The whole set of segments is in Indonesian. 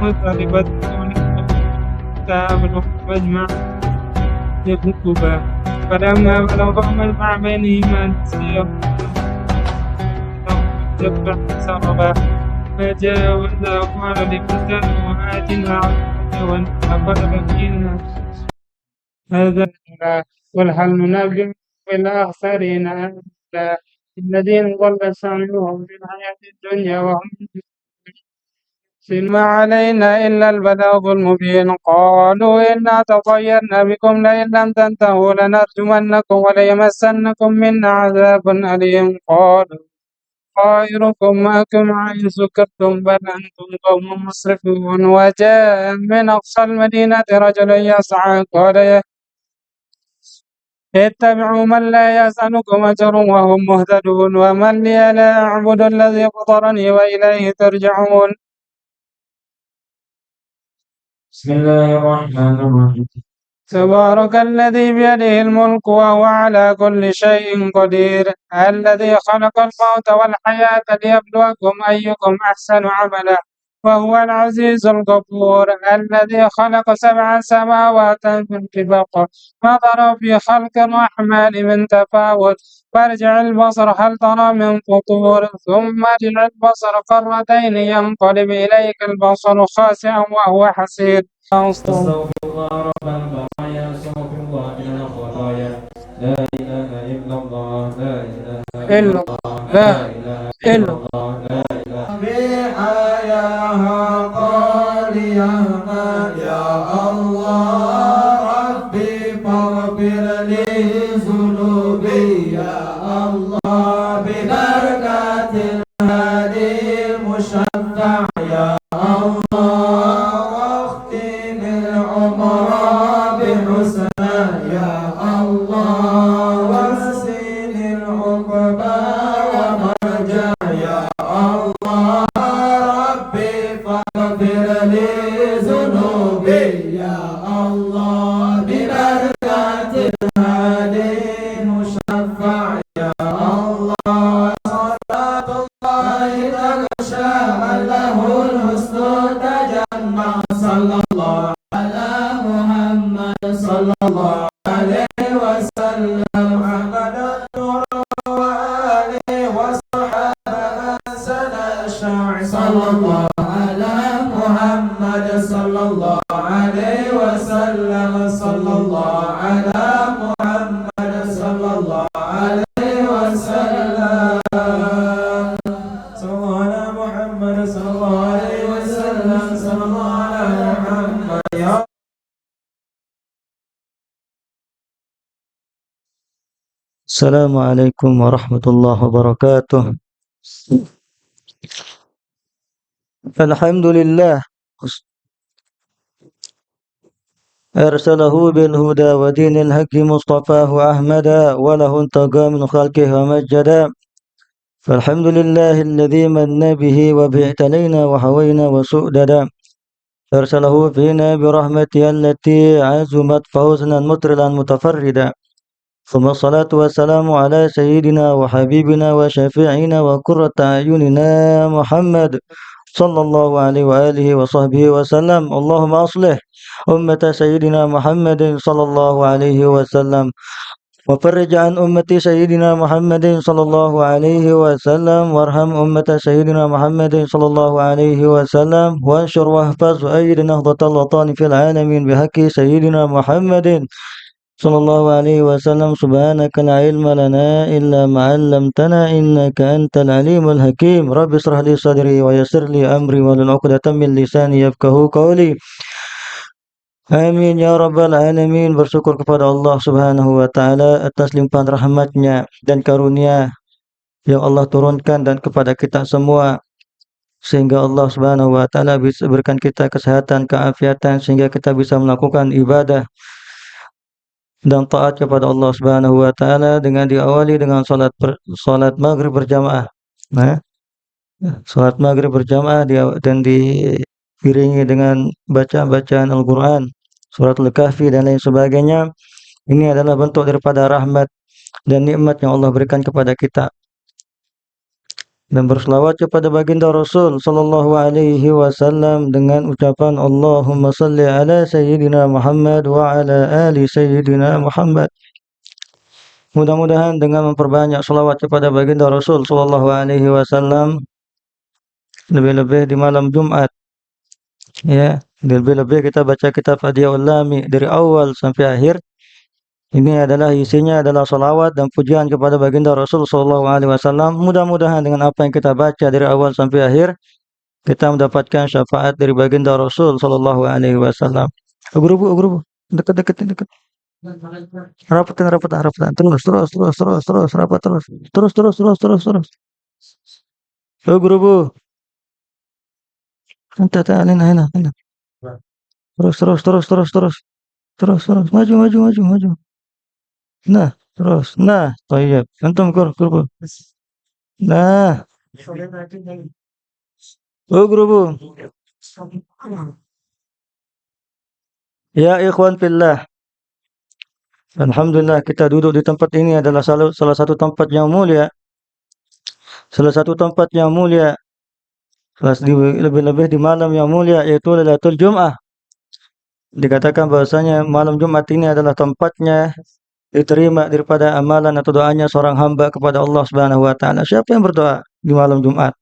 وتربتون الكتاب واجمع يكتبا فلما بلغ مجمع بينهما نسيا جبا سربا فجاوزا قال لفتاه آتنا عرضا فقد بكينا هذا قل هل ننبئ بالأخسرين أعمالا الذين ضل سعيهم في الحياة الدنيا وهم ما علينا إلا البلاغ المبين قالوا إنا تطيرنا بكم لئن لم تنتهوا لنرجمنكم وليمسنكم منا عذاب أليم قالوا طائركم معكم حيث سكرتم بل أنتم قوم مسرفون وجاء من أقصى المدينة رجل يسعى قال اتبعوا من لا يسألكم أجرا وهم مهتدون ومن لي لا أعبد الذي فطرني وإليه ترجعون. بسم الله الرحمن الرحيم. تبارك الذي بيده الملك وهو على كل شيء قدير الذي خلق الموت والحياة ليبلوكم أيكم أحسن عملا وهو العزيز الغفور الذي خلق 7 سماوات طباقا ما ترى في خلق الرحمن من تفاوت فارجع البصر هل ترى من فطور ثم ارجع البصر كرتين ينقلب إليك البصر خاسئا وهو حسير. أستغفر الله رب البرايا أستغفر الله من الخطايا لا إله إلا الله لا إله إلا الله لا إله إلا الله لا إله بحياها قاليا يا الله ربي فاغفر لي ذنوبي يا الله ببركة الهادي المشفع يا الله واختم العمر بحسنى يا الله واسن العقبى ومرجع يا الله ربي فاغفر لي ذنوبي يا الله ببركة الهادي المشفع يا الله صلاة الله تغشى من له الحسن تجمع صلى الله على محمد صلى الله عليه وسلم محمد النور وآله وصحبه سنة الشرع صلى الله على محمد صلى الله عليه وسلم صلى الله على محمد صلى الله عليه وسلم صلى الله على محمد صلى الله عليه وسلم صلى الله على محمد يا السلام عليكم ورحمة الله وبركاته. الحمد لله أرسله بالهدى ودين الحق مصطفاه أحمدا وله انتقى من خلقه ومجدا فالحمد لله الذي من به وبه اعتلينا وحوينا وسؤددا أرسله فينا برحمته التي عزمت فوزنا مطردا متفردا ثم الصلاة والسلام على سيدنا وحبيبنا وشفيعنا وقرة أعيننا محمد صلى الله عليه وآله وصحبه وسلم. اللهم أصلح أمة سيدنا محمد صلى الله عليه وسلم وفرج عن أمة سيدنا محمد صلى الله عليه وسلم وارحم أمة سيدنا محمد صلى الله عليه وسلم وانشر واحفظ وأيد نهضة الوطن في العالمين بحق سيدنا محمد صلى الله عليه وسلم. سبحانك لا علم لنا إلا ما علمتنا إنك أنت العليم الحكيم. رب اشرح لي صدري ويسر لي أمري واحلل عقدة من لساني يفقهوا قولي. Amin ya rabbal alamin. Bersyukur kepada Allah subhanahu wa ta'ala atas limpahan rahmatnya dan karunia yang Allah turunkan dan kepada kita semua, sehingga Allah subhanahu wa ta'ala bisa berikan kita kesehatan, keafiatan, sehingga kita bisa melakukan ibadah dan taat kepada Allah subhanahu wa ta'ala dengan diawali dengan salat maghrib berjamaah. Salat maghrib berjamaah dan diiringi dengan bacaan Al-Quran, surat Al-Kahfi dan lain sebagainya. Ini adalah bentuk daripada rahmat dan nikmat yang Allah berikan kepada kita. dan berselawat kepada baginda Rasul sallallahu alaihi wasallam dengan ucapan Allahumma salli ala sayyidina Muhammad wa ala ali sayyidina Muhammad. Mudah-mudahan dengan memperbanyak selawat kepada baginda Rasul sallallahu alaihi wasallam, lebih-lebih di malam Jumat, ya, lebih-lebih kita baca kitab Hadiyaul Lami dari awal sampai akhir. Ini adalah isinya adalah salawat dan pujian kepada baginda Rasul sallallahu alaihi wasallam. Mudah-mudahan dengan apa yang kita baca dari awal sampai akhir, kita mendapatkan syafaat dari baginda Rasul sallallahu alaihi wasallam. Guru, dekat. Rapatan. Terus, rapat terus. Terus. Guru. Hina. Terus. Maju. Nah, terus. Nah, tayyib. Antum guru. Nah, guru. Ya ikhwan fillah. Alhamdulillah kita duduk di tempat ini adalah salah satu tempat yang mulia. Lebih-lebih di malam yang mulia, yaitu Lailatul Jum'ah. Dikatakan bahwasanya malam Jumat ini adalah tempatnya diterima daripada amalan atau doanya seorang hamba kepada Allah Subhanahu wa taala. Siapa yang berdoa di malam Jumat?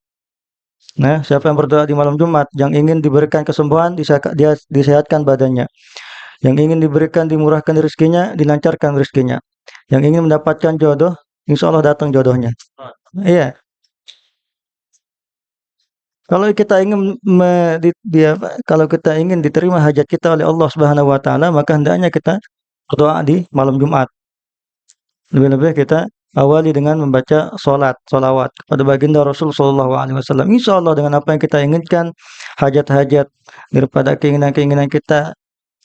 Nah, siapa yang berdoa di malam Jumat yang ingin diberikan kesembuhan, dia disehatkan badannya. Yang ingin diberikan dimurahkan rezekinya, dilancarkan rezekinya. Yang ingin mendapatkan jodoh, insya Allah datang jodohnya. Iya. Kalau kita ingin kalau kita ingin diterima hajat kita oleh Allah Subhanahu wa taala, maka hendaknya kita berdoa di malam Jumat. Lebih-lebih kita awali dengan membaca salawat kepada baginda Rasul sallallahu alaihi wasallam. Insyaallah dengan apa yang kita inginkan, hajat-hajat daripada keinginan-keinginan kita,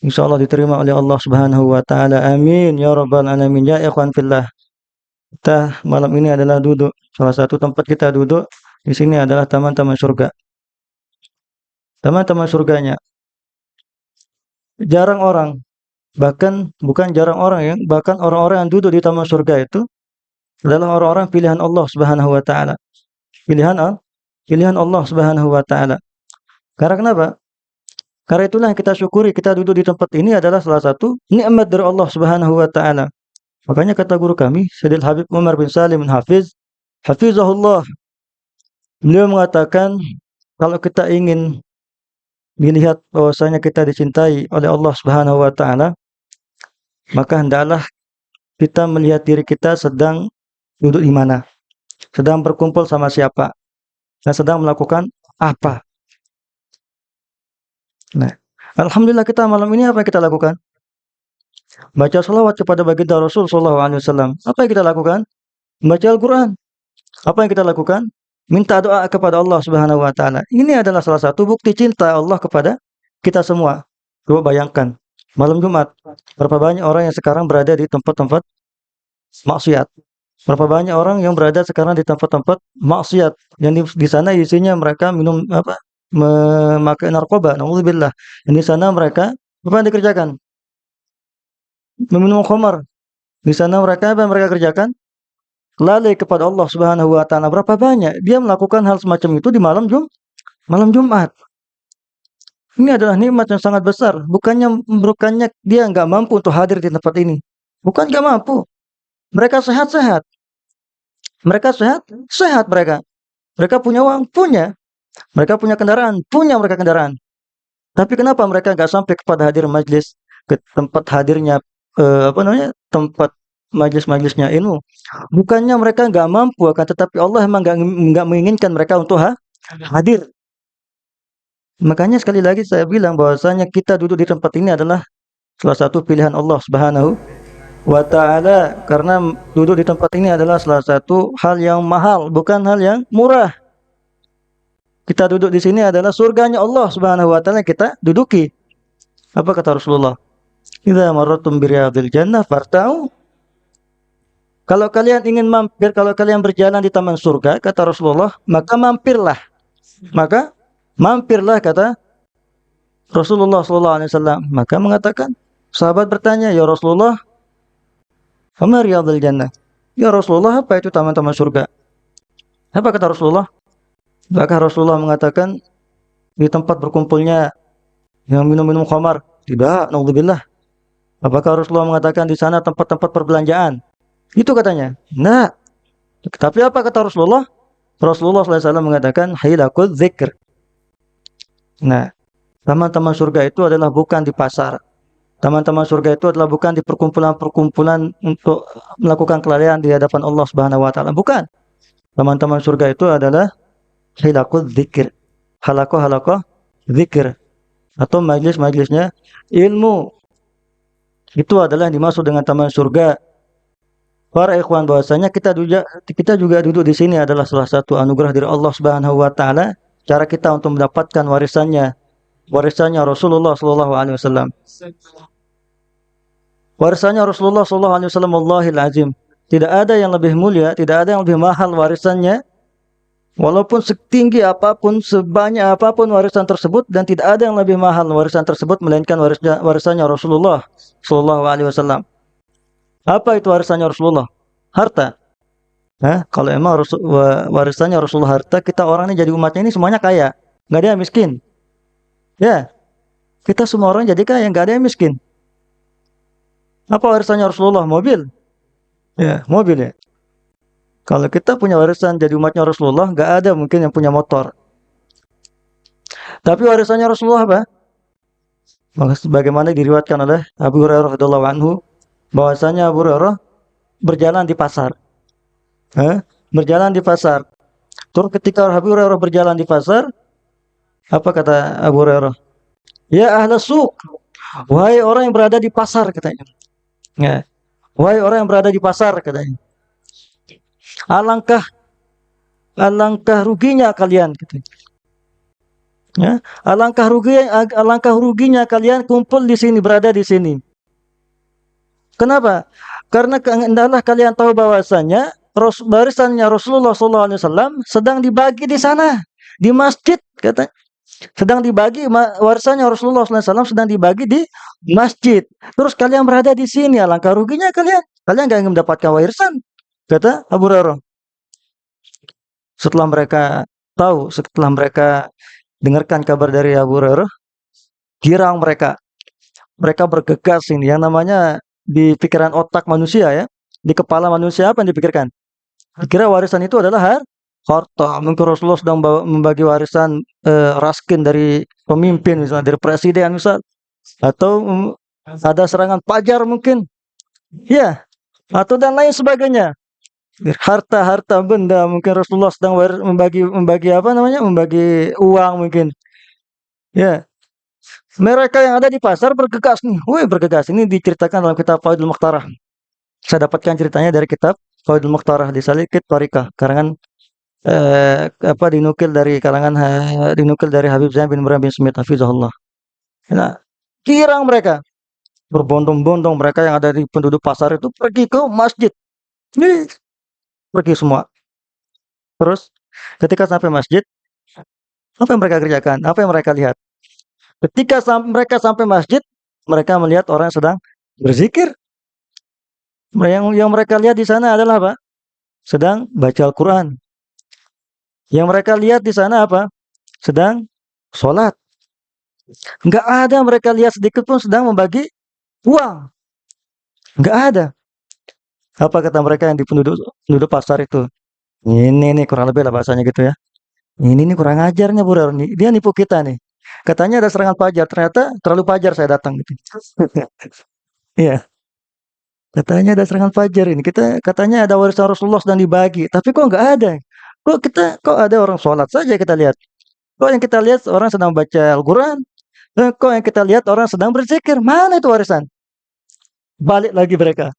insyaallah diterima oleh Allah Subhanahu wa taala. Amin ya rabbal alamin. Ya ikhwan fillah. Kita malam ini adalah duduk, salah satu tempat kita duduk di sini adalah taman-taman surga. Taman-taman surganya. Jarang orang, bahkan bukan jarang orang bahkan orang-orang yang duduk di taman surga itu adalah orang-orang pilihan Allah Subhanahu wa taala. Pilihan Allah Subhanahu wa taala. Karena kenapa? Karena itulah yang kita syukuri, kita duduk di tempat ini adalah salah satu nikmat dari Allah Subhanahu wa taala. Makanya kata guru kami, Sayyidil Habib Umar bin Salim Hafiz, hafizahullah. Beliau mengatakan, kalau kita ingin dilihat bahwasanya kita dicintai oleh Allah Subhanahu wa taala, maka hendaklah kita melihat diri kita sedang duduk di mana, sedang berkumpul sama siapa, dan sedang melakukan apa. Nah, alhamdulillah kita malam ini apa yang kita lakukan? Baca salawat kepada baginda Rasul sallallahu alaihi wasallam. Apa yang kita lakukan? Membaca Al-Qur'an. Apa yang kita lakukan? Minta doa kepada Allah Subhanahu wa taala. Ini adalah salah satu bukti cinta Allah kepada kita semua. Coba bayangkan, malam Jumat, berapa banyak orang yang sekarang berada di tempat-tempat maksiat. Berapa banyak orang yang berada sekarang di tempat-tempat maksiat yang di sana isinya mereka minum memakai narkoba, naudzubillah. Yang di sana mereka apa yang dikerjakan? Meminum khamar. Di sana mereka apa yang mereka kerjakan? Lalai kepada Allah Subhanahu wa taala. Berapa banyak dia melakukan hal semacam itu di malam Jumat. Ini adalah nikmat yang sangat besar. Bukannya dia nggak mampu untuk hadir di tempat ini. Bukan nggak mampu. Mereka sehat-sehat. Mereka sehat mereka. Mereka punya uang, punya. Mereka punya kendaraan, punya mereka kendaraan. Tapi kenapa mereka nggak sampai kepada hadir majlis, ke tempat hadirnya tempat majlis-majlisnya ilmu? Bukannya mereka nggak mampu, akan tetapi Allah emang nggak menginginkan mereka untuk hadir. Makanya sekali lagi saya bilang bahwasanya kita duduk di tempat ini adalah salah satu pilihan Allah Subhanahu wa taala, karena duduk di tempat ini adalah salah satu hal yang mahal, bukan hal yang murah. Kita duduk di sini adalah surganya Allah Subhanahu wa taala kita duduki. Apa kata Rasulullah? Idza marratum bi riyadil jannah farta'u. Kalau kalian ingin mampir, kalau kalian berjalan di taman surga, kata Rasulullah, maka mampirlah kata Rasulullah sallallahu alaihi wasallam. Maka mengatakan, sahabat bertanya, "Ya Rasulullah, fama riyadul jannah?" Ya Rasulullah, apa itu taman-taman surga? Apa kata Rasulullah? Apakah Rasulullah mengatakan di tempat berkumpulnya yang minum-minum khamar? Tidak, naudzubillah. Apakah Rasulullah mengatakan di sana tempat-tempat perbelanjaan? Itu katanya. Nah, tapi apa kata Rasulullah? Rasulullah SAW mengatakan hilakul dzikr. Nah, teman-teman surga itu adalah bukan di pasar. Teman-teman surga itu adalah bukan di perkumpulan-perkumpulan untuk melakukan kelalaian di hadapan Allah Subhanahu wa taala. Bukan. Teman-teman surga itu adalah hilakul dzikr. Halakoh dzikir atau majlis-majlisnya ilmu. Itu adalah yang dimaksud dengan taman surga. Para ikhwan, bahwasanya kita juga duduk di sini adalah salah satu anugerah dari Allah Subhanahu wa taala, cara kita untuk mendapatkan warisannya Rasulullah sallallahu alaihi wasallam. Warisannya Rasulullah sallallahu alaihi wasallam, wallahil azim. Tidak ada yang lebih mulia, tidak ada yang lebih mahal warisannya, walaupun setinggi apapun, sebanyak apapun warisan tersebut, dan tidak ada yang lebih mahal warisan tersebut melainkan warisannya Rasulullah sallallahu alaihi wasallam. Apa itu warisannya Rasulullah? Harta. Kalau emang warisannya Rasulullah harta, kita orang ini jadi umatnya ini semuanya kaya, nggak ada yang miskin. Ya, kita semua orang jadi kaya, nggak ada yang miskin. Apa warisannya Rasulullah? Mobil. Ya, mobil ya. Kalau kita punya warisan jadi umatnya Rasulullah, nggak ada mungkin yang punya motor. Tapi warisannya Rasulullah apa? Bagaimana diriwayatkan oleh Abu Hurairah radhiyallahu anhu, bahwasanya Abu Hurairah berjalan di pasar. Berjalan di pasar. Terus ketika Abu Hurairah berjalan di pasar, apa kata Abu Hurairah? Ya ahla suq, wahai orang yang berada di pasar, katanya. Ya. Wahai orang yang berada di pasar, katanya. Alangkah ruginya kalian, katanya. Ya, alangkah ruginya kalian kumpul di sini, berada di sini. Kenapa? Karena hendaklah kalian tahu bahwasanya barisannya Rasulullah SAW sedang dibagi di sana, di masjid, kata. Sedang dibagi, warisannya Rasulullah SAW sedang dibagi di masjid. Terus kalian berada di sini, alangkah ruginya kalian. Kalian nggak ingin mendapatkan warisan, kata Abu Hurairah. Setelah mereka dengarkan kabar dari Abu Hurairah, girang mereka bergegas ini. Yang namanya di pikiran otak manusia ya, di kepala manusia apa yang dipikirkan? Kira warisan itu adalah harta. Mungkin Rasulullah sedang membagi warisan raskin dari pemimpin, misalnya dari presiden misal, atau ada serangan pajar mungkin, ya, atau dan lain sebagainya. Harta benda, mungkin Rasulullah sedang membagi apa namanya, membagi uang mungkin, ya. Mereka yang ada di pasar bergegas nih, bergegas. Ini diceritakan dalam kitab Faidul Mukhtarah. Saya dapatkan ceritanya dari kitab Faidul Mukhtarah di Salikit Tariqah, karangan dinukil dari Habib Zain bin Ibrahim bin Smith hafizahullah. Nah, kirang mereka berbondong-bondong, mereka yang ada di penduduk pasar itu pergi ke masjid. Pergi semua. Terus ketika sampai masjid, apa yang mereka kerjakan? Apa yang mereka lihat? Ketika mereka sampai masjid, mereka melihat orang yang sedang berzikir. Yang mereka lihat di sana adalah apa? Sedang baca Al-Quran. Yang mereka lihat di sana apa? Sedang sholat. Nggak ada mereka lihat sedikit pun sedang membagi uang. Nggak ada. Apa kata mereka yang di penduduk pasar itu? Ini nih kurang lebih lah bahasanya gitu ya. Ini nih kurang ajarnya Bu Raro nih. Dia nipu kita nih. Katanya ada serangan pajar, ternyata terlalu pajar saya datang gitu. Iya. Katanya ada serangan fajar ini. Katanya ada warisan Rasulullah sedang dibagi, tapi kok nggak ada. Kok ada orang sholat saja kita lihat. Kok yang kita lihat orang sedang baca Al-Quran. Kok yang kita lihat orang sedang berzikir. Mana itu warisan? Balik lagi mereka.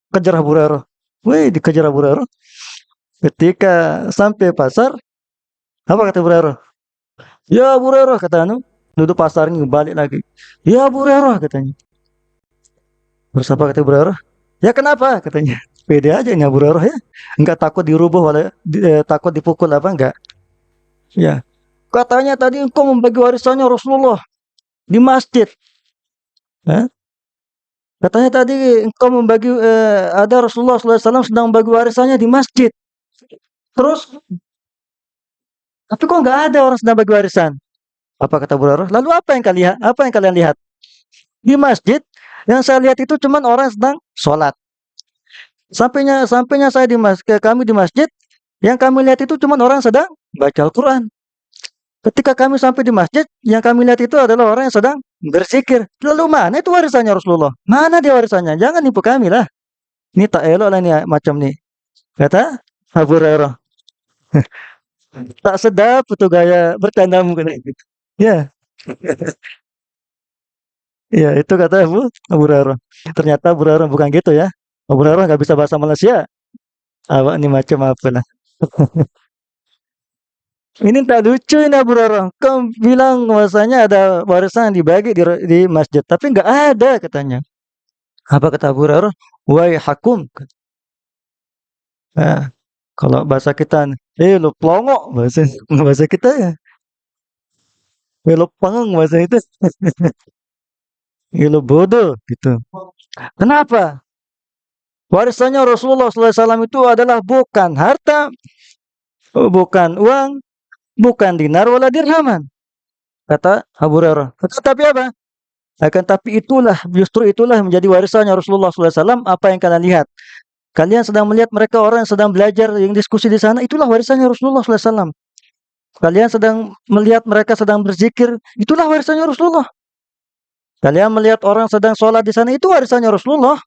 Kejar Abu Hurairah. Dikejar Abu Hurairah. Ketika sampai pasar, apa kata Abu Hurairah? Ya Abu Hurairah, kata duduk pasar ini balik lagi. Ya Abu Hurairah, katanya. Terus apa kata Abu Hurairah? Ya kenapa, katanya. Pede aja ini Abu Hurairah ya. Enggak takut dirubuh takut dipukul apa enggak. Ya. Katanya tadi engkau membagi warisannya Rasulullah di masjid. Katanya tadi engkau membagi ada Rasulullah SAW sedang membagi warisannya di masjid. Terus Tapi kok nggak ada orang sedang bagi warisan? Apa kata Abu Hurairah? Lalu apa yang kalian lihat? Di masjid, yang saya lihat itu cuman orang sedang sholat. Sampainya saya kami di masjid, yang kami lihat itu cuman orang sedang baca Al-Quran. Ketika kami sampai di masjid, yang kami lihat itu adalah orang yang sedang berzikir. Lalu mana itu warisannya Rasulullah? Mana dia warisannya? Jangan nipu kami lah. Ini tak elok lah nih macam nih. Kata Abu Hurairah. Tak sedap itu gaya bercanda mungkin. Ya, ya itu kata Abu Hurairah. Ternyata Abu Hurairah bukan gitu ya. Abu Hurairah nggak bisa bahasa Malaysia. Awak ini macam apa lah. Ini tak lucu ini Abu Hurairah. Kau bilang bahwasanya ada warisan yang dibagi di masjid, tapi nggak ada katanya. Apa kata Abu Hurairah? Wai hakum. Nah, kalau bahasa kita, lu plongo bahasa bahasa kita ya. Lu pangeng bahasa itu. Lu bodoh gitu. Kenapa? Warisannya Rasulullah SAW itu adalah bukan harta, bukan uang, bukan dinar wala dirhaman. Kata Abu Hurairah. Tetapi apa? Akan tapi justru itulah menjadi warisannya Rasulullah SAW. Apa yang kalian lihat? Kalian sedang melihat mereka orang yang sedang belajar, yang diskusi di sana. Itulah warisannya Rasulullah SAW. Kalian sedang melihat mereka sedang berzikir. Itulah warisannya Rasulullah. Kalian melihat orang sedang sholat di sana. Itu warisannya Rasulullah.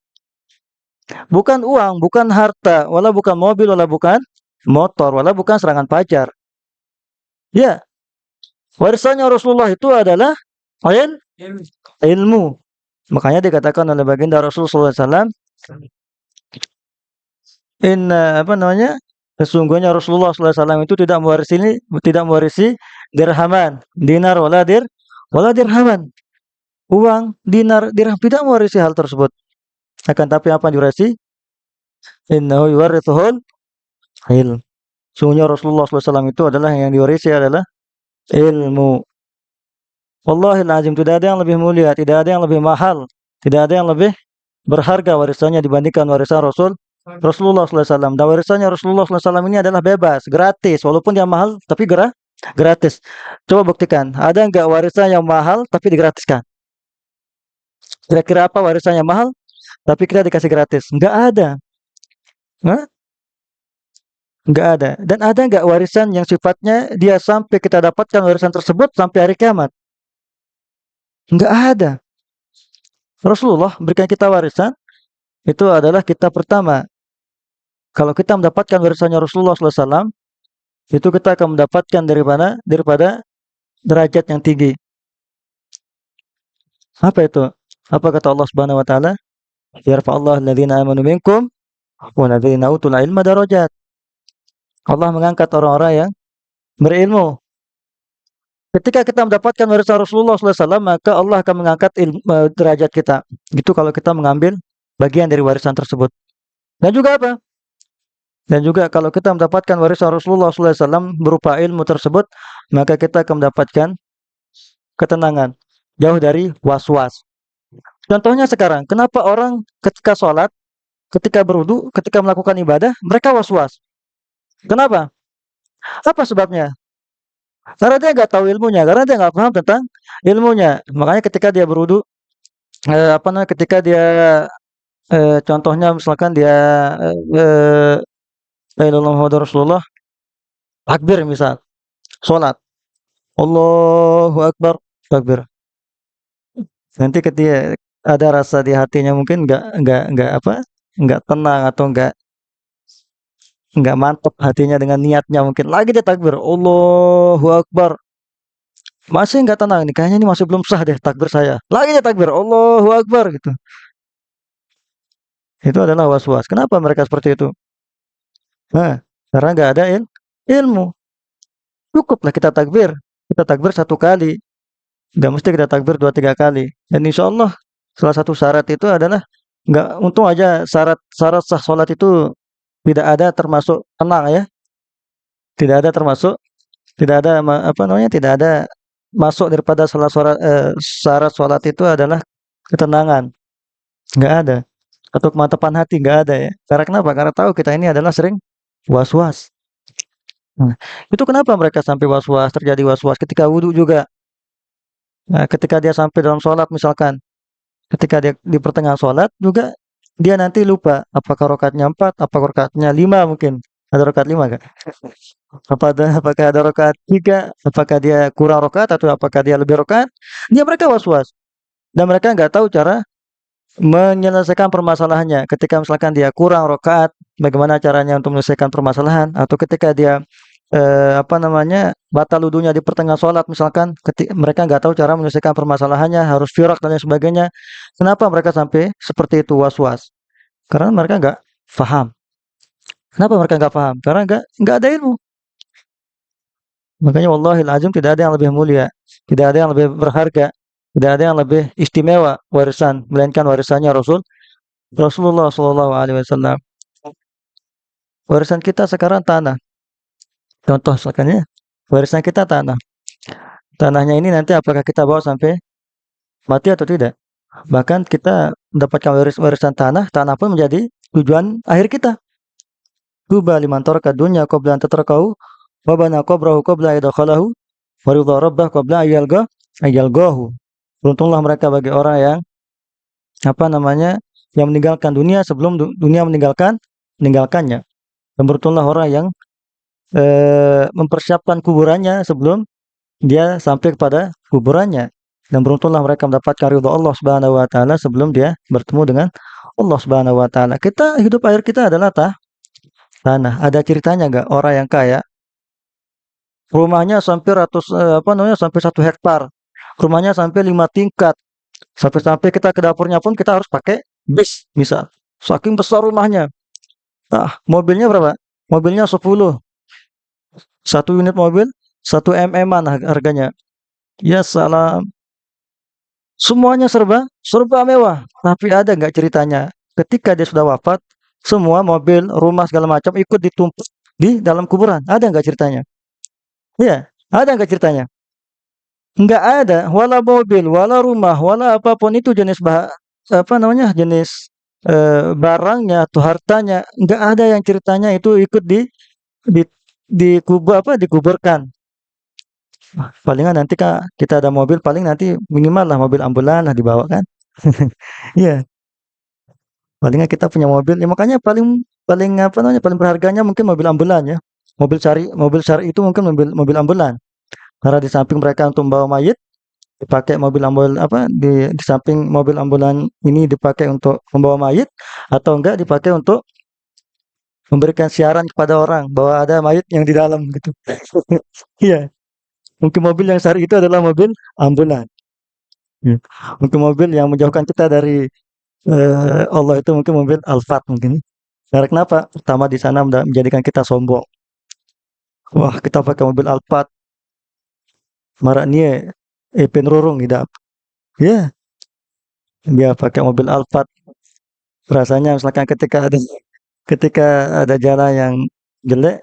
Bukan uang, bukan harta, wala bukan mobil, wala bukan motor, wala bukan serangan pajar. Ya, warisannya Rasulullah itu adalah ilmu. Makanya dikatakan oleh baginda Rasulullah SAW, apa namanya? Sesungguhnya Rasulullah SAW itu tidak mewarisi dirhaman, dinar wala dirhaman. Uang, dinar, dirham tidak mewarisi hal tersebut. Akan tapi apa yang diwarisi? Innahu yuwarrithuhul ilm. Sesungguhnya Rasulullah SAW itu adalah yang diwarisi adalah ilmu. Wallahil azim, tidak ada yang lebih mulia, tidak ada yang lebih mahal, tidak ada yang lebih berharga warisannya dibandingkan warisan Rasulullah SAW. Dan warisannya Rasulullah SAW ini adalah bebas, gratis, walaupun dia mahal tapi gratis. Coba buktikan, ada nggak warisan yang mahal tapi digratiskan? Kira-kira apa warisan yang mahal tapi kita dikasih gratis? Nggak ada. Hah? Nggak ada. Dan ada nggak warisan yang sifatnya dia sampai kita dapatkan warisan tersebut sampai hari kiamat? Nggak ada. Rasulullah berikan kita warisan, itu adalah kita pertama. Kalau kita mendapatkan warisannya Rasulullah SAW, itu kita akan mendapatkan daripada derajat yang tinggi. Apa itu? Apa kata Allah Subhanahu wa taala? Yarfa'allahu alladziina aamanu minkum walladziina utul ilma darajat. Allah mengangkat orang-orang yang berilmu. Ketika kita mendapatkan warisan Rasulullah SAW, maka Allah akan mengangkat derajat kita. Gitu kalau kita mengambil bagian dari warisan tersebut. Dan juga apa? Dan juga kalau kita mendapatkan warisan Rasulullah SAW berupa ilmu tersebut, maka kita akan mendapatkan ketenangan, jauh dari was-was. Contohnya sekarang, kenapa orang ketika sholat, ketika berwudu, ketika melakukan ibadah, mereka was-was? Kenapa? Apa sebabnya? Karena dia nggak tahu ilmunya, karena dia nggak paham tentang ilmunya. Makanya ketika dia berwudu, ketika dia contohnya misalkan dia la ilaha illallah Muhammadur Rasulullah, takbir misal, sholat, Allahu Akbar, takbir. Nanti ketika ada rasa di hatinya mungkin nggak tenang atau nggak mantap hatinya dengan niatnya mungkin lagi dia takbir, Allahu Akbar. Masih nggak tenang nih, kayaknya ini masih belum sah deh takbir saya. Lagi dia takbir, Allahu Akbar gitu. Itu adalah was-was. Kenapa mereka seperti itu? Nah, karena nggak ada ilmu. Cukuplah kita takbir. Kita takbir satu kali. Nggak mesti kita takbir 2-3 kali. Dan insya Allah salah satu syarat itu adalah nggak, untung aja syarat sah sholat itu tidak ada termasuk tenang ya. Tidak ada termasuk, tidak ada tidak ada masuk daripada syarat sholat itu adalah ketenangan. Nggak ada. Atau kemantapan hati nggak ada ya. Karena kenapa? Karena tahu kita ini adalah sering was-was. Nah, itu kenapa mereka sampai was-was, terjadi was-was ketika wudhu juga. Nah, ketika dia sampai dalam sholat misalkan, ketika dia di pertengahan sholat juga, dia nanti lupa apakah rakaatnya 4, apakah rakaatnya 5 mungkin. Ada rakaat 5 Kak? Apakah ada rakaat 3, apakah dia kurang rakaat atau apakah dia lebih rakaat? Dia mereka was-was dan mereka nggak tahu cara menyelesaikan permasalahannya. Ketika misalkan dia kurang rakaat, bagaimana caranya untuk menyelesaikan permasalahan? Atau ketika dia apa namanya, batal wudunya di pertengahan sholat misalkan, mereka nggak tahu cara menyelesaikan permasalahannya, harus firak dan lain sebagainya. Kenapa mereka sampai seperti itu was-was? Karena mereka nggak paham. Kenapa mereka nggak paham? Karena nggak ada ilmu. Makanya wallahil azim tidak ada yang lebih mulia, tidak ada yang lebih berharga, tidak ada yang lebih istimewa warisan melainkan warisannya Rasulullah Shallallahu Alaihi Wasallam. Warisan kita sekarang tanah. Contoh misalkan ya, warisan kita tanah. Tanahnya ini nanti apakah kita bawa sampai mati atau tidak? Bahkan kita mendapatkan warisan tanah, tanah pun menjadi tujuan akhir kita. Tuba liman taraka dunya qabla an tatrakahu wa bana qabrahu qabla yadkhalahu wa ridha rabbah qabla ayyalgahu. Beruntunglah mereka bagi orang yang apa namanya, yang meninggalkan dunia sebelum dunia meninggalkannya. Dan beruntunglah orang yang mempersiapkan kuburannya sebelum dia sampai kepada kuburannya. Dan beruntunglah mereka mendapatkan ridha Allah Subhanahu wa taala sebelum dia bertemu dengan Allah Subhanahu wa taala. Kita hidup akhir kita adalah tanah. Ada ceritanya enggak orang yang kaya rumahnya sampai sampai 1 hektar. Rumahnya sampai 5 tingkat. Sampai-sampai kita ke dapurnya pun kita harus pakai bis misal. Saking besar rumahnya. Nah, mobilnya berapa? Mobilnya 10. Satu unit mobil 1 mm harganya. Ya salam. Semuanya serba mewah. Tapi ada nggak ceritanya? Ketika dia sudah wafat, semua mobil, rumah segala macam ikut ditumpuk di dalam kuburan. Ada nggak ceritanya? Iya, ada nggak ceritanya? Nggak ada. Wala mobil, wala rumah, wala apapun itu jenis jenis barangnya atau hartanya, nggak ada yang ceritanya itu ikut di dikuburkan. Palingan nanti Kak, kita ada mobil paling nanti minimal lah mobil ambulan lah dibawa kan. Iya, palingan kita punya mobil. Ya makanya paling paling paling berharganya mungkin mobil ambulan ya. Mobil syari itu mungkin mobil ambulan. Karena di samping mereka untuk membawa mayit dipakai mobil ambulan di samping mobil ambulan ini dipakai untuk membawa mayit atau enggak dipakai untuk memberikan siaran kepada orang bahwa ada mayit yang di dalam gitu. Iya. Mungkin mobil yang syar'i itu adalah mobil ambulan. Ya. Mungkin mobil yang menjauhkan kita dari Allah itu mungkin mobil Alphard mungkin. Karena kenapa? Pertama di sana menjadikan kita sombong. Wah, kita pakai mobil Alphard. Marak nie penrurung tidak. Ya, dia pakai mobil Alphard. Rasanya misalkan ketika ada jalan yang jelek,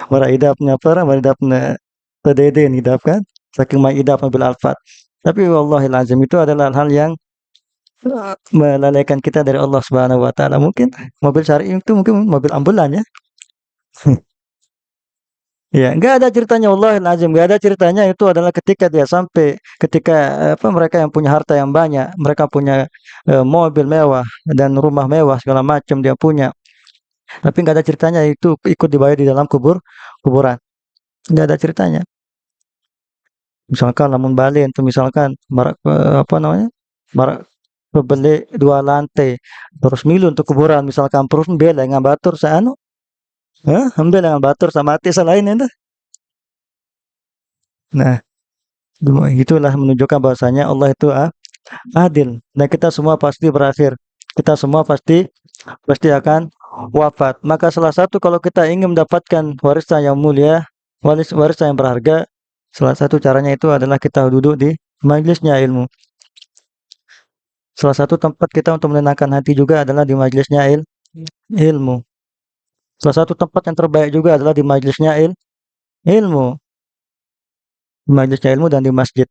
marak idapnya apa? Marak idapnya tededen idap kan? Saking idap mobil Alphard. Tapi wallahil azim itu adalah hal yang melalaikan kita dari Allah Subhanahu wa taala. Mungkin mobil syar'i itu mungkin mobil ambulan ya. Ya, enggak ada ceritanya wallahil azim, enggak ada ceritanya itu adalah ketika dia sampai ketika mereka yang punya harta yang banyak, mereka punya mobil mewah dan rumah mewah segala macam dia punya. Tapi enggak ada ceritanya itu ikut dibayar di dalam kuburan. Enggak ada ceritanya. Misalkan lamun Bali itu misalkan marak marak beli 2 lantai terus milu untuk kuburan misalkan terus bela dengan batur saanu ambil dengan batur sama mati selain itu. Nah, itulah menunjukkan bahwasanya Allah itu adil dan kita semua pasti berakhir. Kita semua pasti akan wafat. Maka salah satu kalau kita ingin mendapatkan warisan yang mulia, warisan yang berharga, salah satu caranya itu adalah kita duduk di majelisnya ilmu. Salah satu tempat kita untuk menenangkan hati juga adalah di majelisnya ilmu. Salah satu tempat yang terbaik juga adalah di majelisnya ilmu. Di majelisnya ilmu dan di masjid.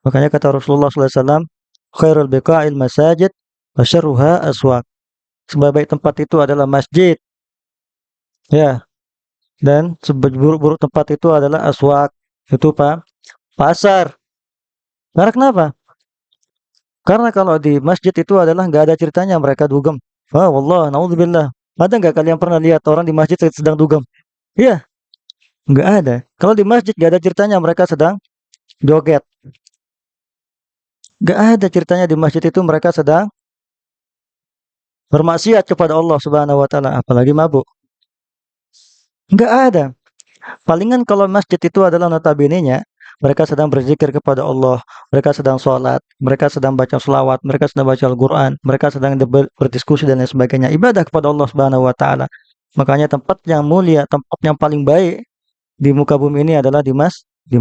Makanya kata Rasulullah SAW, khairul biqa'il masajid wa syarruha aswaq. Sebaik tempat itu adalah masjid. Ya. Dan seburuk-buruk tempat itu adalah aswak, itu pasar. Karena kenapa? Karena kalau di masjid itu adalah nggak ada ceritanya mereka dugem. Ah, wallah, naudzubillah. Ada nggak kalian pernah lihat orang di masjid sedang dugem? Iya, nggak ada. Kalau di masjid nggak ada ceritanya mereka sedang joget. Nggak ada ceritanya di masjid itu mereka sedang bermaksiat kepada Allah Subhanahu wa taala, apalagi mabuk. Nggak ada. Palingan kalau masjid itu adalah notabene-nya mereka sedang berzikir kepada Allah, mereka sedang sholat, mereka sedang baca selawat, mereka sedang baca Al-Quran, mereka sedang berdiskusi dan lain sebagainya, ibadah kepada Allah Subhanahu wa taala. Makanya tempat yang mulia, tempat yang paling baik di muka bumi ini adalah di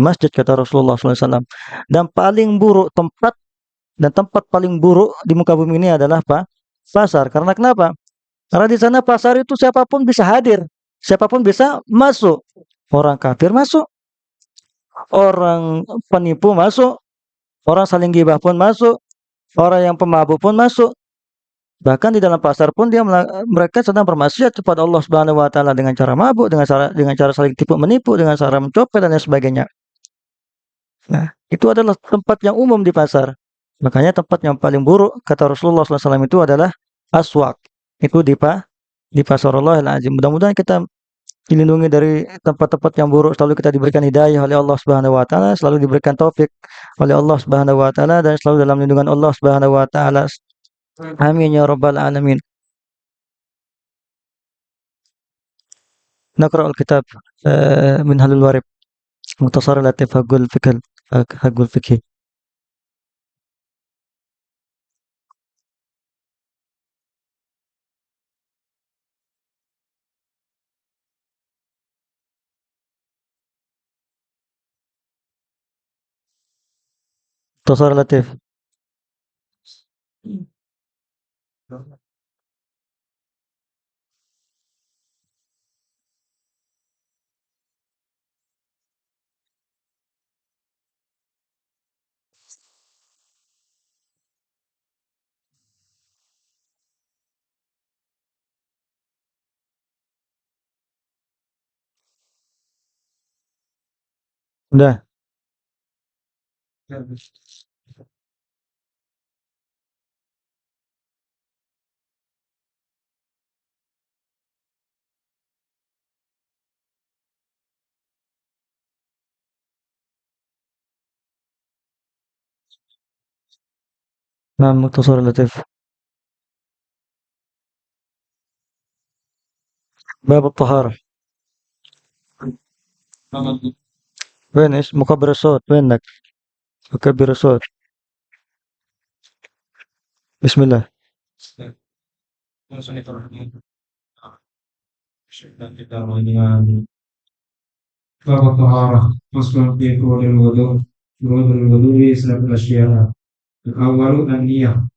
masjid kata Rasulullah SAW. Dan paling buruk tempat dan tempat paling buruk di muka bumi ini adalah apa? Pasar. Karena kenapa? Karena di sana pasar itu siapapun bisa hadir, siapapun bisa masuk. Orang kafir masuk, orang penipu masuk, orang saling gibah pun masuk, orang yang pemabuk pun masuk. Bahkan di dalam pasar pun mereka sedang bermaksiat kepada Allah Subhanahu wa taala dengan cara mabuk, dengan cara saling tipu menipu, dengan cara mencopet dan lain sebagainya. Nah, itu adalah tempat yang umum di pasar. Makanya tempat yang paling buruk kata Rasulullah SAW itu adalah aswak. Itu di pasarullah al-azim. Mudah-mudahan kita dilindungi dari tempat-tempat yang buruk, selalu kita diberikan hidayah oleh Allah Subhanahu wa taala, selalu diberikan taufik oleh Allah Subhanahu wa taala dan selalu dalam lindungan Allah Subhanahu wa taala. Amin ya rabbal alamin. نقرأ الكتاب من هل الورد مختصر لطيف حق الفقه. مختصر لطيف. Udah. Nah, مختصر لطيف. باب الطهارة. وين ايش مكبر الصوت وينك؟ مكبر الصوت. بسم الله. باب الطهارة فصل في فروض الوضوء. فروض الوضوء 11 الأول النية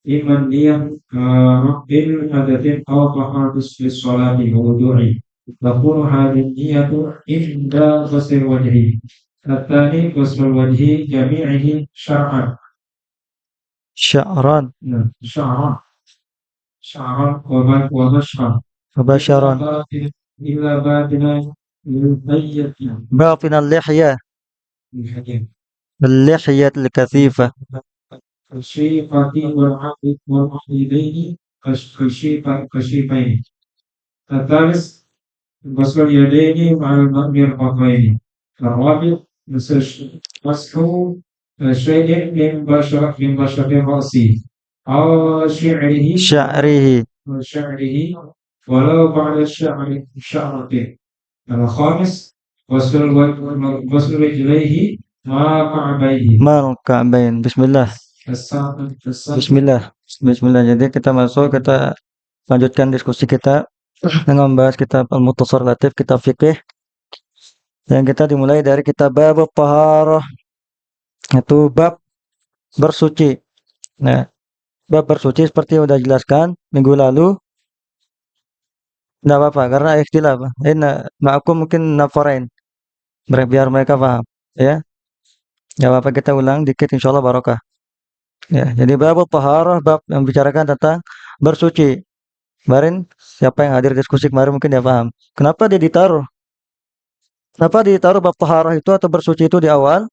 إما النية رفع حدث أو طهارة للصلاة ووضوء تكون هذه النية عند غسل الوجه. الثاني غسل الوجه جميعه شرعا. شعران. شعرا وبشرا وبشرا. إلا باطنا اللحية. باطن اللحية. اللحية الكثيفة. الشيقة والعقدين كشيفين. الثالث غسل اليدين مع المرفقين. الرابع مسح شيء من بشرة الرأس أو شعره ولو بعد الشعرة. الخامس غسل رجليه ما الكعبين. بسم الله. Bismillah. Jadi kita lanjutkan diskusi kita dengan membahas kitab Al-Mukhtasar Latif, kitab fikih. Dan kita dimulai dari kitab Bab Taharah. Itu bab bersuci. Nah, bab bersuci seperti yang sudah jelaskan minggu lalu. Tidak apa-apa karena ikhtilaf. Aku mungkin nafarain biar mereka paham, ya. Tidak apa-apa, kita ulang dikit insyaallah barokah. Ya, jadi bab taharah, bab yang membicarakan tentang bersuci. Kemarin Siapa yang hadir diskusi kemarin mungkin dia paham. Kenapa dia ditaruh? Kenapa ditaruh bab taharah itu atau bersuci itu di awal?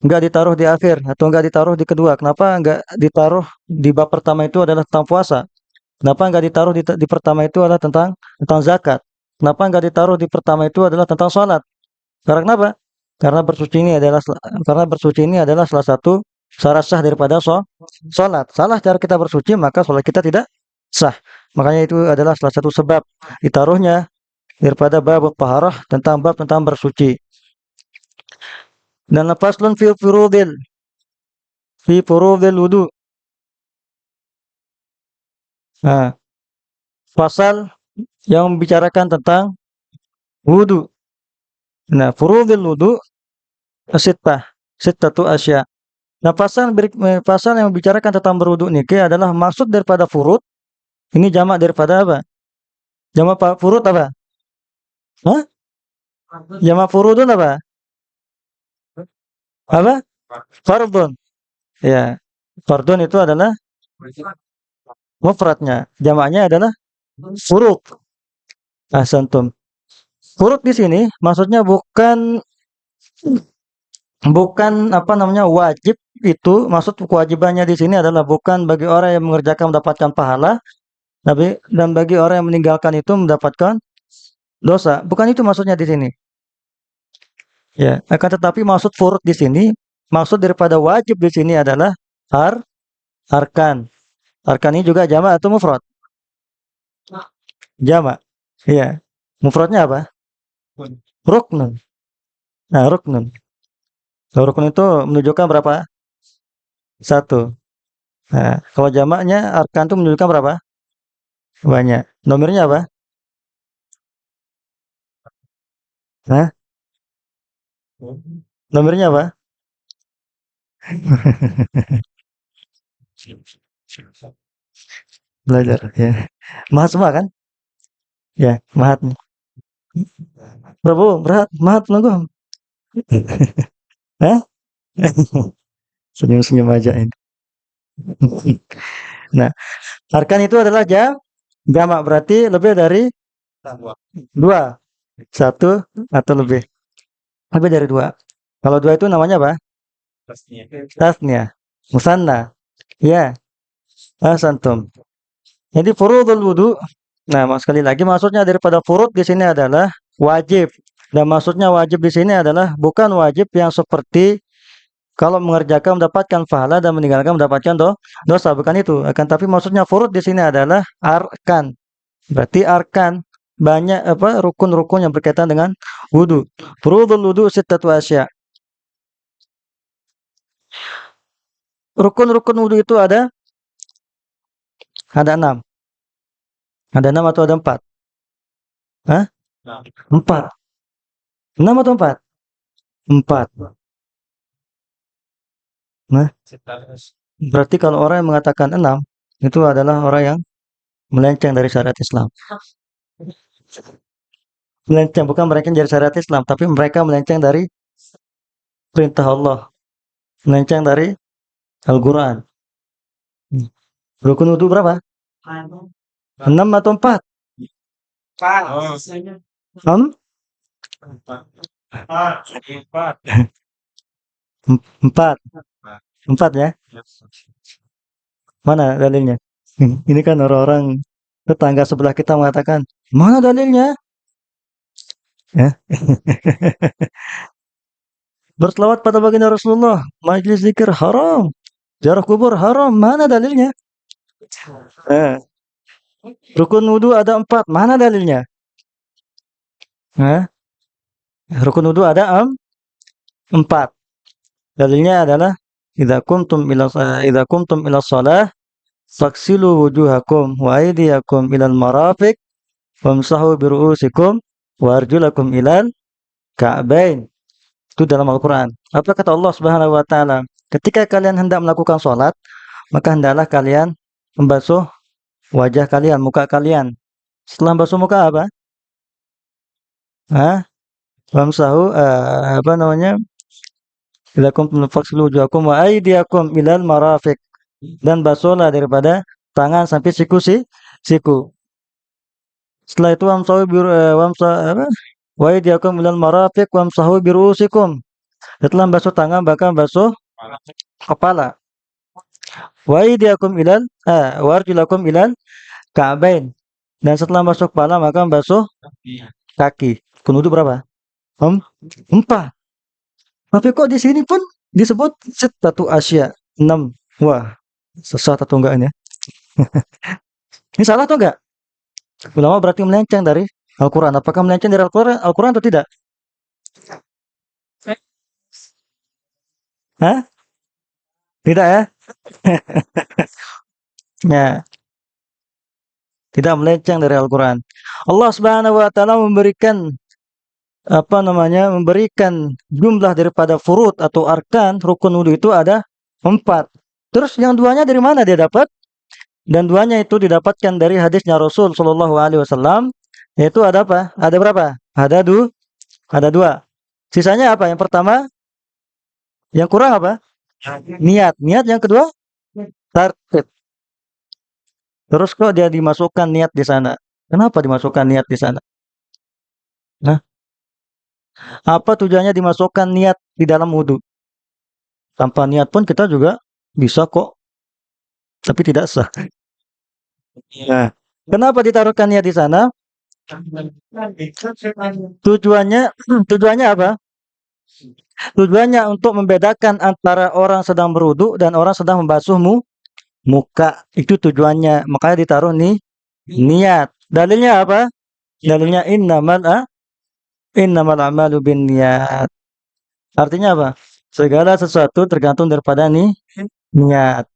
Enggak ditaruh di akhir atau enggak ditaruh di kedua? Kenapa enggak ditaruh di bab pertama itu adalah tentang puasa? Kenapa enggak ditaruh di pertama itu adalah tentang zakat? Kenapa enggak ditaruh di pertama itu adalah tentang salat? Karena kenapa? Karena bersuci ini adalah salah satu syarat sah daripada salat. Salah cara kita bersuci maka salat kita tidak sah. Makanya itu adalah salah satu sebab ditaruhnya daripada bab taharah tentang bab tentang bersuci. Dan faslun fi furudil wudu. Nah, pasal yang membicarakan tentang wudu. Nah, furudil wudu sittatu asya. Nah, pasal yang membicarakan tentang berwudu niki adalah maksud daripada furud. Ini jamak daripada apa? Jamak furud apa? Hah? Jamak furudun apa? Apa? Fardun. Ya. Fardun itu adalah mufradnya. Jamaknya adalah furud. Ahsantum. Furud di sini maksudnya bukan apa namanya wajib itu, maksud kewajibannya di sini adalah bukan bagi orang yang mengerjakan mendapatkan pahala, tapi dan bagi orang yang meninggalkan itu mendapatkan dosa. Bukan itu maksudnya di sini. Ya, akan tetapi maksud furud di sini, maksud daripada wajib di sini adalah arkan. Arkan ini juga jamak atau mufrad? Jamak. Iya. Mufradnya apa? Ruknun. Nah, ruknun. Rukun itu menunjukkan berapa? Satu. Nah, kalau jamaknya arkan itu menunjukkan berapa? Banyak. Nomernya apa? Hah? Nomernya apa? Belajar ya. Mahat semua kan? Ya, mahat. Prabu, berat, mahat nunggu. Hah? Senyum-senyum aja ini. Nah, arkan itu adalah jamak, berarti lebih dari dua. Satu atau lebih. Lebih dari dua. Kalau dua itu namanya apa? Tasnya. Musanna. Ya, santum. Jadi furudul wudu. Nah, sekali lagi maksudnya daripada furud di sini adalah wajib. Dan maksudnya wajib di sini adalah bukan wajib yang seperti kalau mengerjakan mendapatkan pahala dan meninggalkan mendapatkan dosa, bukan itu. Akan tapi maksudnya furud di sini adalah arkan. Berarti arkan banyak apa rukun-rukun yang berkaitan dengan wudu. Furudul wudu sittatu asya. Rukun-rukun wudu itu ada 6. Ada 6 atau ada 4? Hah? 4. 6 atau 4? 4. Nah, berarti kalau orang yang mengatakan 6 itu adalah orang yang melenceng dari syariat Islam. Melenceng, bukan mereka dari syariat Islam, tapi mereka melenceng dari perintah Allah. Melenceng dari Al-Quran. Rukun wudu berapa? 6 atau 4? 4. 4 ya? Mana dalilnya? Ini kan orang-orang tetangga sebelah kita mengatakan, mana dalilnya? Ya. Berselawat pada baginda Rasulullah, majlis zikir haram, ziarah kubur haram, mana dalilnya? Rukun wudu ada 4, mana dalilnya? Rukun wudu ada 4. Dalilnya adalah idza kumtum ila shalah faghsilu wujuhakum wa aydiyakum ilal marafiq wamsahu bi ru'usikum wa arjulakum ilal ka'bain. Itu dalam Al-Qur'an. Apa kata Allah Subhanahu wa taala? Ketika kalian hendak melakukan salat, maka hendaklah kalian membasuh wajah kalian, muka kalian. Setelah basuh muka apa? Wamsahu apa namanya? Idza kuntum faghsilu wujuhakum wa aydiyakum ilal marafiq. Dan basuhlah daripada tangan sampai siku. Setelah itu wamsahu apa? Wa aydiyakum ilal marafiq wamsahu birusikum. Setelah basuh tangan bahkan basuh kepala. Wa aydiyakum wa arjulakum ilal ka'bain. Dan setelah basuh kepala maka basuh kaki. Rukun wudu berapa? Empat. Tapi kok di sini pun disebut sittatu asya, 6. Wah, sesat atau enggak ini? Ini salah atau enggak? Ulama berarti melenceng dari Al-Quran. Apakah melenceng dari Al-Quran atau tidak? Hah? Tidak ya? Ya, tidak melenceng dari Al-Quran. Allah Subhanahu wa taala memberikan memberikan jumlah daripada furud atau arkan rukun wudu itu ada 4. Terus yang duanya dari mana dia dapat? Dan duanya itu didapatkan dari hadisnya Rasul Shallallahu Alaihi Wasallam, yaitu ada apa? Ada berapa? Ada 2. Sisanya apa? Yang pertama, yang kurang apa? Niat. Yang kedua, tartib. Terus kok dia dimasukkan niat di sana? Kenapa dimasukkan niat di sana? Nah, apa tujuannya dimasukkan niat di dalam wudhu? Tanpa niat pun kita juga bisa kok, tapi tidak sah. Nah, kenapa ditaruhkan niat di sana? Tujuannya apa? Tujuannya untuk membedakan antara orang sedang berwudu dan orang sedang membasuh muka. Itu tujuannya. Makanya ditaruh nih niat. Dalilnya apa? Dalilnya innamal a'malu binniyat. Artinya apa? Segala sesuatu tergantung daripada niat.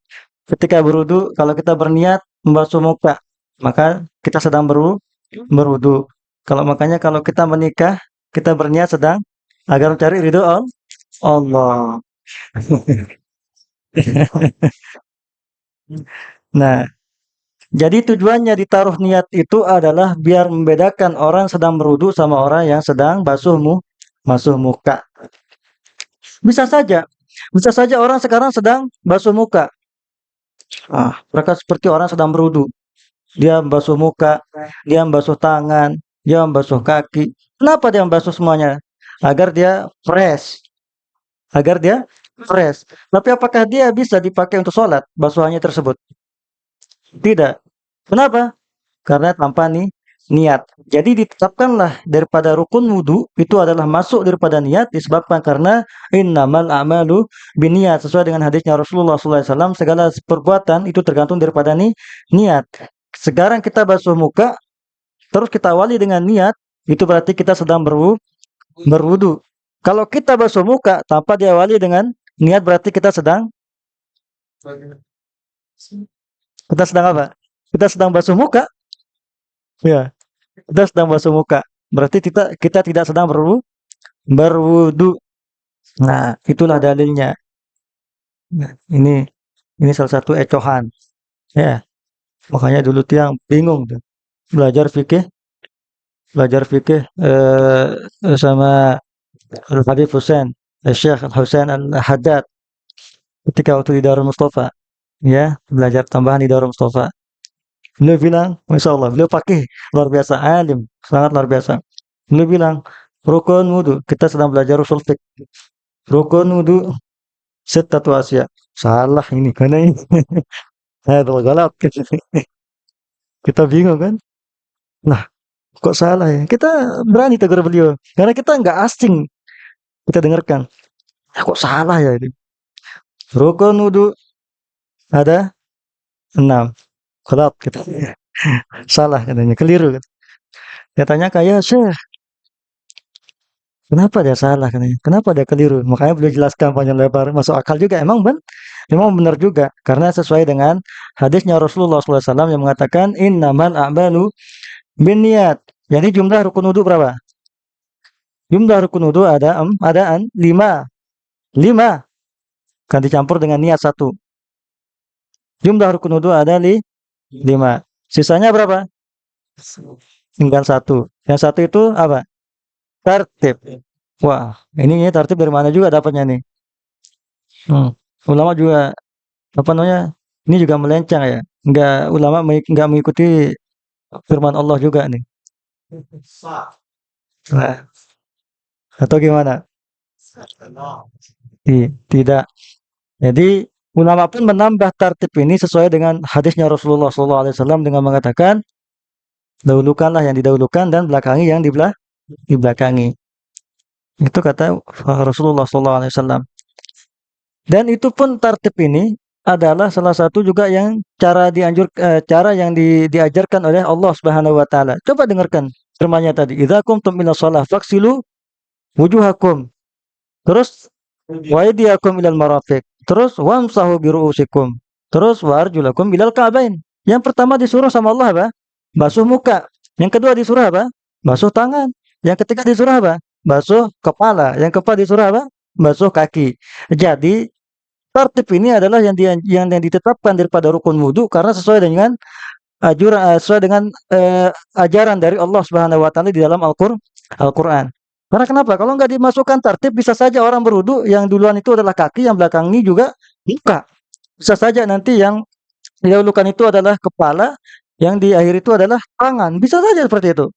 Ketika berwudu, kalau kita berniat membasuh muka, maka kita sedang berwudu. Makanya kalau kita menikah, kita berniat sedang agar mencari ridho Allah. Nah, jadi tujuannya ditaruh niat itu adalah biar membedakan orang sedang berwudu sama orang yang sedang basuh muka. Bisa saja orang sekarang sedang basuh muka. Mereka seperti orang sedang berwudu. Dia membasuh muka, dia membasuh tangan, dia membasuh kaki. Kenapa dia membasuh semuanya? Agar dia fresh. Tapi apakah dia bisa dipakai untuk sholat, basuhannya tersebut? Tidak. Kenapa? Karena tanpa niat. Jadi ditetapkanlah daripada rukun wudu itu adalah masuk daripada niat disebabkan karena innamal a'malu binniyat, sesuai dengan hadisnya Rasulullah SAW, segala perbuatan itu tergantung daripada niat. Sekarang kita basuh muka terus kita awali dengan niat, itu berarti kita sedang berwudu. Kalau kita basuh muka tanpa diawali dengan niat berarti kita sedang apa? Kita sedang basuh muka. Ya, kita sedang basuh muka. Berarti kita tidak sedang berwudu. Nah, itulah dalilnya. Nah, ini salah satu ecohan. Ya. Makanya dulu tiang bingung tuh. Belajar fikih sama Al-Habib Hussein, Syekh Al-Husain Al-Haddad ketika waktu di Darul Mustafa. Ya, belajar tambahan di Darul Mustafa. Beliau bilang, Masya Allah, beliau pakai luar biasa, alim, sangat luar biasa. Beliau bilang, rukun wudu, kita sedang belajar usul fiqh. Rukun wudu, sittatu asya. Salah ini, karena ini. Hadal galak. Kita bingung kan? Nah, kok salah ya? Kita berani tegur beliau, karena kita nggak asing. Kita dengarkan, kok salah ya ini? Rukun wudu ada 6. Galak kita. Salah katanya, keliru. Katanya kayak Syekh. Kenapa dia salah katanya? Kenapa dia keliru? Makanya beliau jelaskan panjang lebar, masuk akal juga. Emang benar juga karena sesuai dengan hadisnya Rasulullah SAW yang mengatakan innamal a'malu binniyat. Jadi jumlah rukun wudu berapa? Jumlah rukun wudu ada 5. 5 kan dicampur dengan niat 1. Jumlah rukun wudu ada 5. Sisanya berapa? Tinggal 1. Yang 1 itu apa? Tertib. Wah, ini tertib dari mana juga dapatnya nih? Ulama juga ini juga melenceng ya. Ulama enggak mengikuti firman Allah juga nih. Nah, atau gimana? Tidak. Jadi ulama pun menambah tertib ini sesuai dengan hadisnya Rasulullah SAW dengan mengatakan dahulukanlah yang didahulukan dan belakangi yang dibelakangi. Itu kata Rasulullah SAW. Dan itu pun tertib ini adalah salah satu juga yang cara yang diajarkan oleh Allah Subhanahu wa taala. Coba dengarkan firman-Nya tadi, "Idza qumtum ila shalah faghsilu wujuhakum." Terus wa aydiyakum ilal marafiq. Terus wamsahu bi ru'usikum. Terus wa arjulakum ilal ka'bain. Yang pertama disuruh sama Allah apa? Basuh muka. Yang kedua disuruh apa? Basuh tangan. Yang ketiga disuruh apa? Basuh kepala. Yang keempat disuruh apa? Basuh kaki. Jadi tertib ini adalah yang ditetapkan daripada rukun wudu karena sesuai dengan sesuai dengan ajaran dari Allah Subhanahu wa taala di dalam Al-Qur'an. Karena kenapa? Kalau nggak dimasukkan tertib bisa saja orang berwudu yang duluan itu adalah kaki, yang belakang ini juga muka. Bisa saja nanti yang didahulukan itu adalah kepala, yang di akhir itu adalah tangan. Bisa saja seperti itu.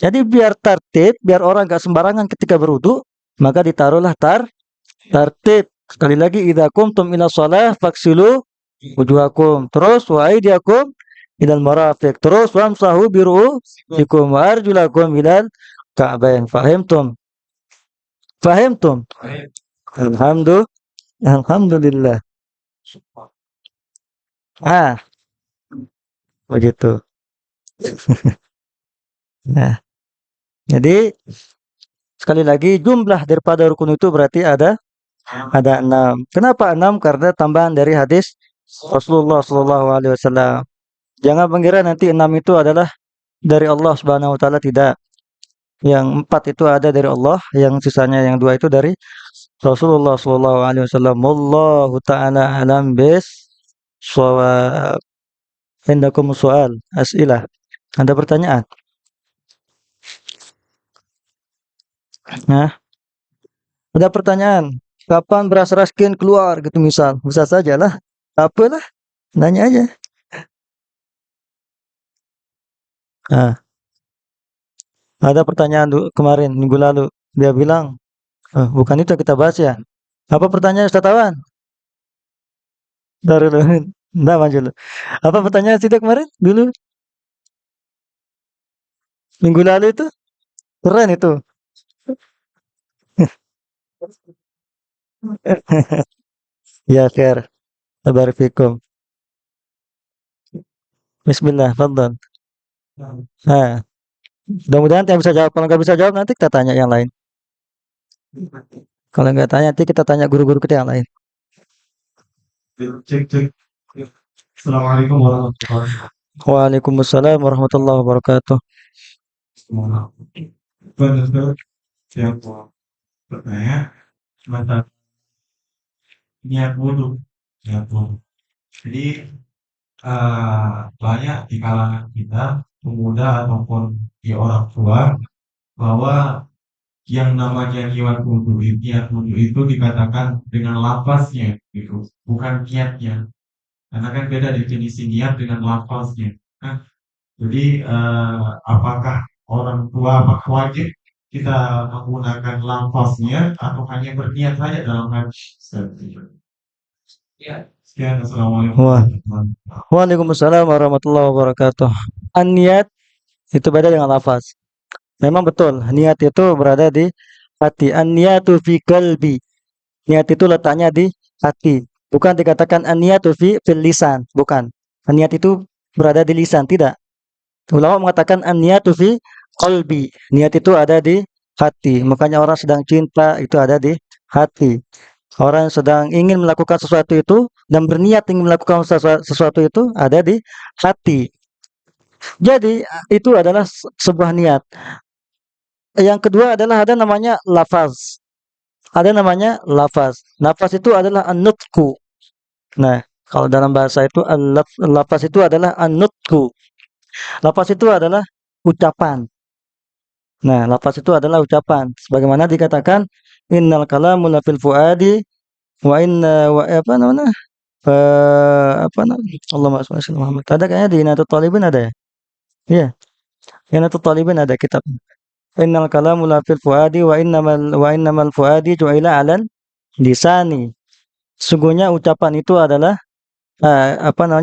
Jadi biar tertib, biar orang nggak sembarangan ketika berwudu, maka ditaruhlah tertib. Sekali lagi, idza qumtum ila shalah faghsilu wujuhakum. Terus wa aydiyakum ilal marafiq. Terus wamsahu bi ru'usikum wa arjulakum ilal ka'bain. Fahimtum? Fahimtum? Alhamdulillah. Ah, begitu. Nah, jadi sekali lagi jumlah daripada rukun itu berarti ada 6. Kenapa 6? Karena tambahan dari hadis Rasulullah Shallallahu Alaihi Wasallam. Jangan mengira nanti 6 itu adalah dari Allah Subhanahu Wa Taala, tidak. Yang 4 itu ada dari Allah, yang sisanya yang 2 itu dari Rasulullah Shallallahu Alaihi Wasallam. Wallahu Taala alam bis shawab. Indakum soal as'ilah. Ada pertanyaan? Nah, ada pertanyaan. Kapan beras raskin keluar gitu misal? Bisa saja lah. Apalah, nanya aja. Nah, ada pertanyaan kemarin minggu lalu. Dia bilang, bukan itu yang kita bahas ya. Apa pertanyaan Ustaz Tawan? Dari dulu. Enggak maju dulu. Apa pertanyaan sih kemarin dulu? Minggu lalu itu? Keren itu. Ya, khair. Tabarakallah. Bismillah, fadhal. Nah, mudah-mudahan yang bisa jawab. Kalau nggak bisa jawab nanti kita tanya yang lain. Kalau nggak tanya nanti kita tanya guru-guru kita yang lain. Cek. Assalamualaikum warahmatullahi wabarakatuh. Waalaikumsalam warahmatullahi wabarakatuh. Benar yang bertanya tentang niat wudhu. Jadi banyak di kalangan kita, pemuda ataupun di orang tua, bahwa yang namanya niat wudhu itu dikatakan dengan lafaznya, gitu, bukan niatnya. Karena kan beda definisi niat dengan lafaznya. Nah, jadi apakah orang tua apakah wajib kita menggunakan lafaznya atau hanya berniat saja dalam hati? Sekian, assalamualaikum warahmatullahi wabarakatuh. Waalaikumsalam warahmatullahi wabarakatuh. Niat itu beda dengan lafaz. Memang betul, niat itu berada di hati. An-niyatu fi qalbi. Niat itu letaknya di hati. Bukan dikatakan an-niyatu fil lisan, bukan. Niat itu berada di lisan, tidak. Ulama mengatakan an-niyatu fi qalbi. Niat itu ada di hati. Makanya orang sedang cinta itu ada di hati. Orang yang sedang ingin melakukan sesuatu itu dan berniat ingin melakukan sesuatu itu ada di hati. Jadi itu adalah sebuah niat. Yang kedua adalah ada namanya lafaz. Ada namanya lafaz. Lafaz itu adalah an-nutqu. Nah, kalau dalam bahasa itu lafaz itu adalah an-nutqu. Lafaz itu adalah ucapan. Nah, lafaz itu adalah ucapan. Sebagaimana dikatakan innal kalamu fil fuadi wa inna wa apa namanya? Apa namanya? Allahumma shalli ala Muhammad. Ada kayaknya di Natul Talibin ada ya? Iya. Hilyatu Talibin ada kitab. Innal kalamu la fil fuadi wa innamal fuadi ju'ila 'alan lisani. Sesungguhnya ucapan itu adalah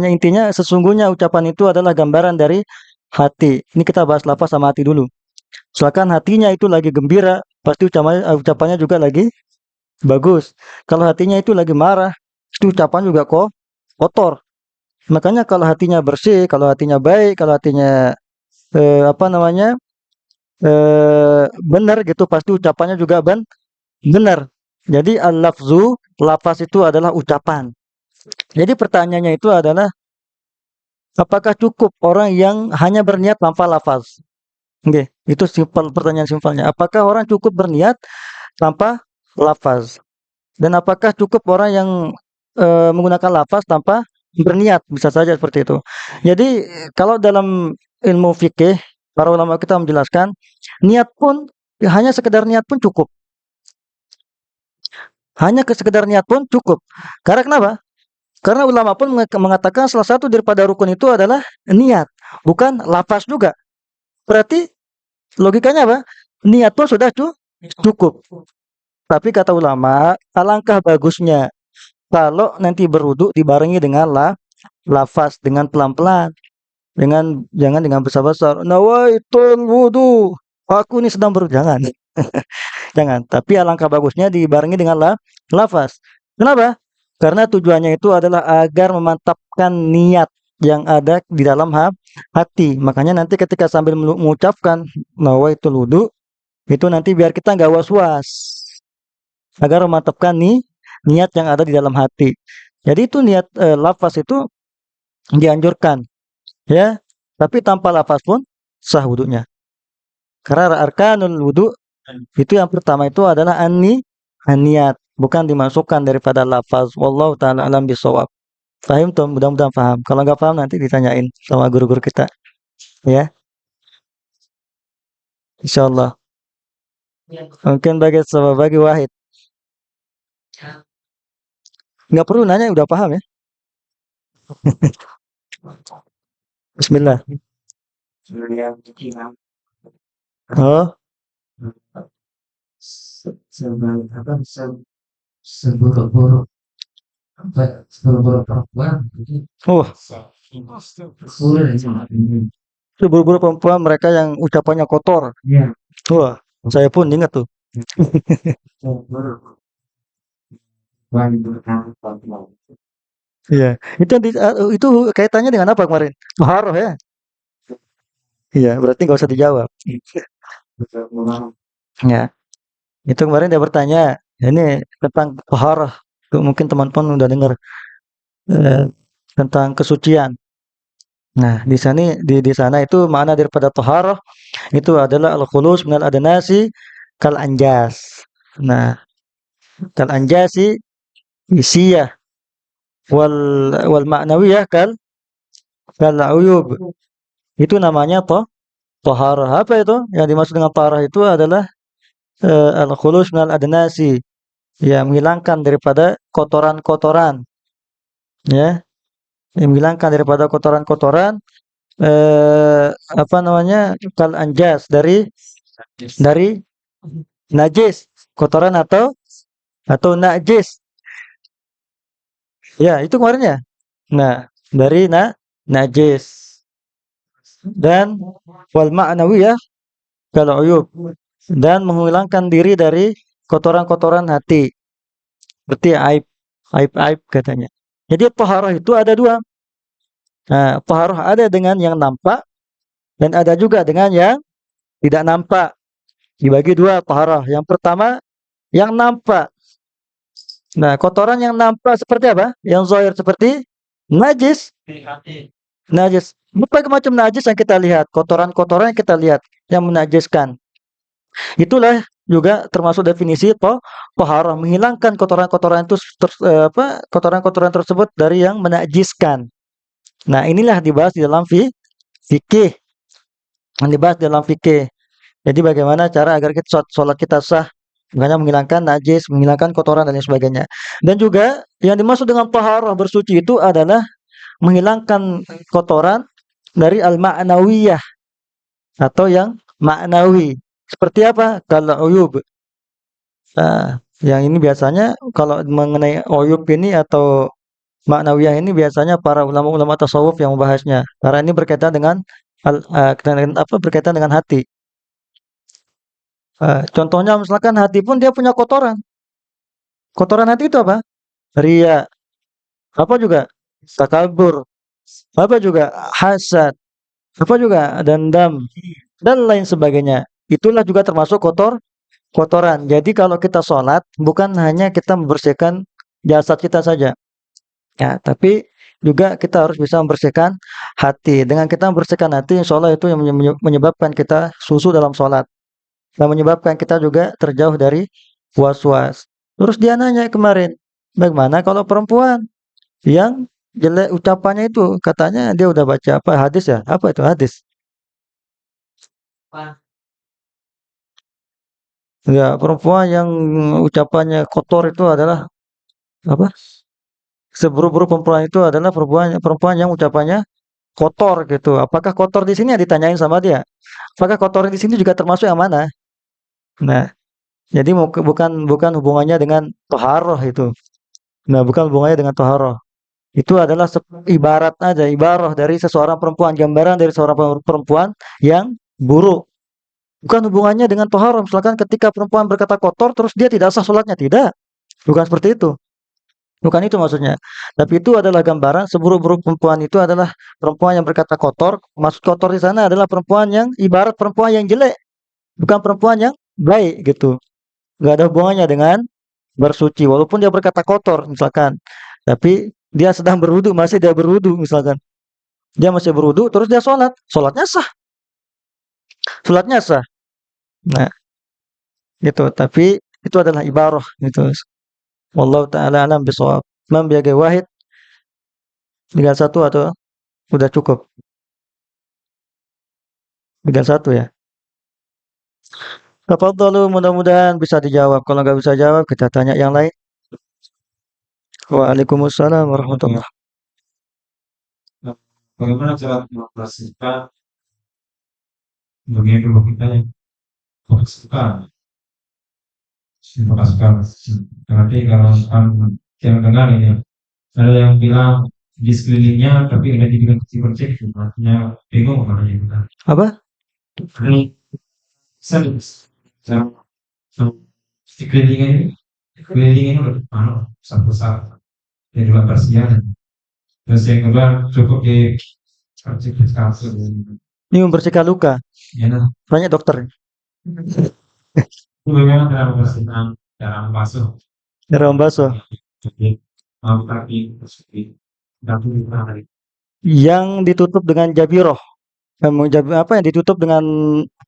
intinya sesungguhnya ucapan itu adalah gambaran dari hati. Ini kita bahas lafaz sama hati dulu. Misalkan hatinya itu lagi gembira, pasti ucapannya juga lagi bagus. Kalau hatinya itu lagi marah, itu ucapan juga kok kotor. Makanya kalau hatinya bersih, kalau hatinya baik, kalau hatinya eh, apa namanya benar gitu, pasti ucapannya juga benar. Jadi al-lafzu, lafaz itu adalah ucapan. Jadi pertanyaannya itu adalah apakah cukup orang yang hanya berniat tanpa lafaz? Oke, itu pertanyaan simpelnya. Apakah orang cukup berniat tanpa lafaz? Dan apakah cukup orang yang menggunakan lafaz tanpa berniat? Bisa saja seperti itu. Jadi kalau dalam ilmu fikih, para ulama kita menjelaskan, niat pun hanya sekedar niat pun cukup. Hanya sekedar niat pun cukup. Karena kenapa? Karena ulama pun mengatakan salah satu daripada rukun itu adalah niat, bukan lafaz juga. Berarti logikanya apa? Niat pun sudah cukup. Tapi kata ulama, alangkah bagusnya kalau nanti berwudu dibarengi dengan lafaz dengan pelan-pelan, jangan dengan besar-besar. Nawaitul wudu. Aku ini sedang berwudu. Jangan. Jangan. Tapi alangkah bagusnya dibarengi dengan lafaz. Kenapa? Karena tujuannya itu adalah agar memantapkan niat yang ada di dalam hati. Makanya nanti ketika sambil mengucapkan nawaitul wudu, itu nanti biar kita nggak was-was. Agar memantapkan niat yang ada di dalam hati. Jadi itu niat lafaz itu dianjurkan, ya. Tapi tanpa lafaz pun sah wudunya. Karena arkanul wudu itu yang pertama itu adalah niat, bukan dimasukkan daripada lafaz. Wallahu taala alam bisawab. Paham tuh, mudah-mudahan paham. Kalau nggak paham nanti ditanyain sama guru-guru kita, ya. Insyaallah. Mungkin bagi Wahid. Nggak perlu nanya, udah paham ya. Bismillah. Oh, Seburuk-buruk perempuan oh, seburuk-buruk perempuan mereka yang ucapannya kotor. ya Wah, saya pun ingat tuh. Iya, itu kaitannya dengan apa kemarin? Toharoh ya? Iya, berarti nggak usah dijawab. Ya, itu kemarin dia bertanya, ini tentang toharoh. Mungkin teman-teman udah dengar eh, tentang kesucian. Nah, di sana itu makna daripada toharoh itu adalah al-khulus minal adanasi kal anjas. Nah, kal anjasi isiyah wal wal ma'nawiyah kal uyub. Itu namanya toharah. Apa itu? Yang dimaksud dengan toharah itu adalah al-khulus minal adnasi. Ya, menghilangkan daripada kotoran-kotoran. Ya, menghilangkan daripada kotoran-kotoran. Apa namanya? Kal anjas dari najis, kotoran atau najis. Ya, itu kemarin ya. Nah, dari najis dan wal ma'nawiyah kal uyub. Dan menghilangkan diri dari kotoran-kotoran hati, seperti aib katanya. Jadi taharah itu ada dua. Nah, taharah ada dengan yang nampak dan ada juga dengan yang tidak nampak. Dibagi dua taharah. Yang pertama yang nampak. Nah, kotoran yang nampak seperti apa? Yang zahir seperti najis. Najis. Berbagai macam najis yang kita lihat, kotoran-kotoran yang kita lihat yang menajiskan. Itulah juga termasuk definisi toharah, menghilangkan kotoran-kotoran itu kotoran-kotoran tersebut dari yang menajiskan. Nah, inilah dibahas di dalam fikih. Yang dibahas di dalam fikih. Jadi bagaimana cara agar kita sholat kita sah, makanya menghilangkan najis, menghilangkan kotoran dan lain sebagainya. Dan juga yang dimaksud dengan taharah bersuci itu adalah menghilangkan kotoran dari al-ma'nawiyah. atau yang maknawi. Seperti apa? Kalau uyub. Nah, yang ini biasanya kalau mengenai uyub ini atau maknawiyah ini biasanya para ulama-ulama tasawuf yang membahasnya. Karena ini berkaitan dengan berkaitan dengan hati. Contohnya misalkan hati pun dia punya kotoran. Kotoran hati itu apa? Ria, apa juga? Takabur, apa juga? Hasad, apa juga? Dendam, dan lain sebagainya. Itulah juga termasuk kotoran. Jadi kalau kita sholat, bukan hanya kita membersihkan jasad kita saja. Ya, tapi juga kita harus bisa membersihkan hati. Dengan kita membersihkan hati, insya Allah itu yang menyebabkan kita khusyuk dalam sholat. Dan menyebabkan kita juga terjauh dari was-was. Terus dia nanya kemarin, bagaimana kalau perempuan yang jelek ucapannya itu? Katanya dia udah baca apa hadis ya? Apa itu hadis? Ya, perempuan yang ucapannya kotor itu adalah apa? Seburuk-buruk perempuan itu adalah perempuan perempuan yang ucapannya kotor gitu. Apakah kotor di sini ya ditanyain sama dia? Apakah kotor di sini juga termasuk yang mana? Nah, jadi bukan bukan hubungannya dengan toharoh itu. Nah, bukan hubungannya dengan toharoh. Itu adalah ibarat aja, ibarah dari seseorang perempuan, gambaran dari seorang perempuan yang buruk. Bukan hubungannya dengan toharoh. Misalkan ketika perempuan berkata kotor, terus dia tidak sah sholatnya. Tidak. Bukan seperti itu. Bukan itu maksudnya. Tapi itu adalah gambaran seburuk-buruk perempuan itu adalah perempuan yang berkata kotor. Maksud kotor di sana adalah perempuan yang ibarat perempuan yang jelek. Bukan perempuan yang baik gitu. Gak ada hubungannya dengan bersuci. Walaupun dia berkata kotor misalkan. Tapi dia sedang berwudu, masih dia berwudu misalkan. Dia masih berwudu, terus dia sholat. Sholatnya sah. Sholatnya sah. Nah, itu. Tapi itu adalah ibarah. Gitu. Wallahu ta'ala alam bisawab. Imam biagai wahid. Tinggal satu atau udah cukup? Tinggal satu ya. Tafadhalu, mudah-mudahan bisa dijawab. Kalau nggak bisa jawab, kita tanya yang lain. Waalaikumsalam warahmatullahi wabarakatuh. Bagaimana cara mengoperasikan bagian tubuh kita yang kemasukan? Kemasukan. Berarti kalau yang dengar ini, ada yang bilang di sekelilingnya, tapi ada yang bilang kecil-kecil, artinya bingung mana yang benar. Apa? Ini sekelilingnya ini udah besar dan juga persiapan. Terus yang kedua cukup di kasus. Ini membersihkan luka. Ya, nah. Tanya dokter. Itu memang cara membersihkan, cara membasuh. Cara membasuh. Jadi, kaki kaki Yang ditutup dengan jabiroh. Apa yang ditutup dengan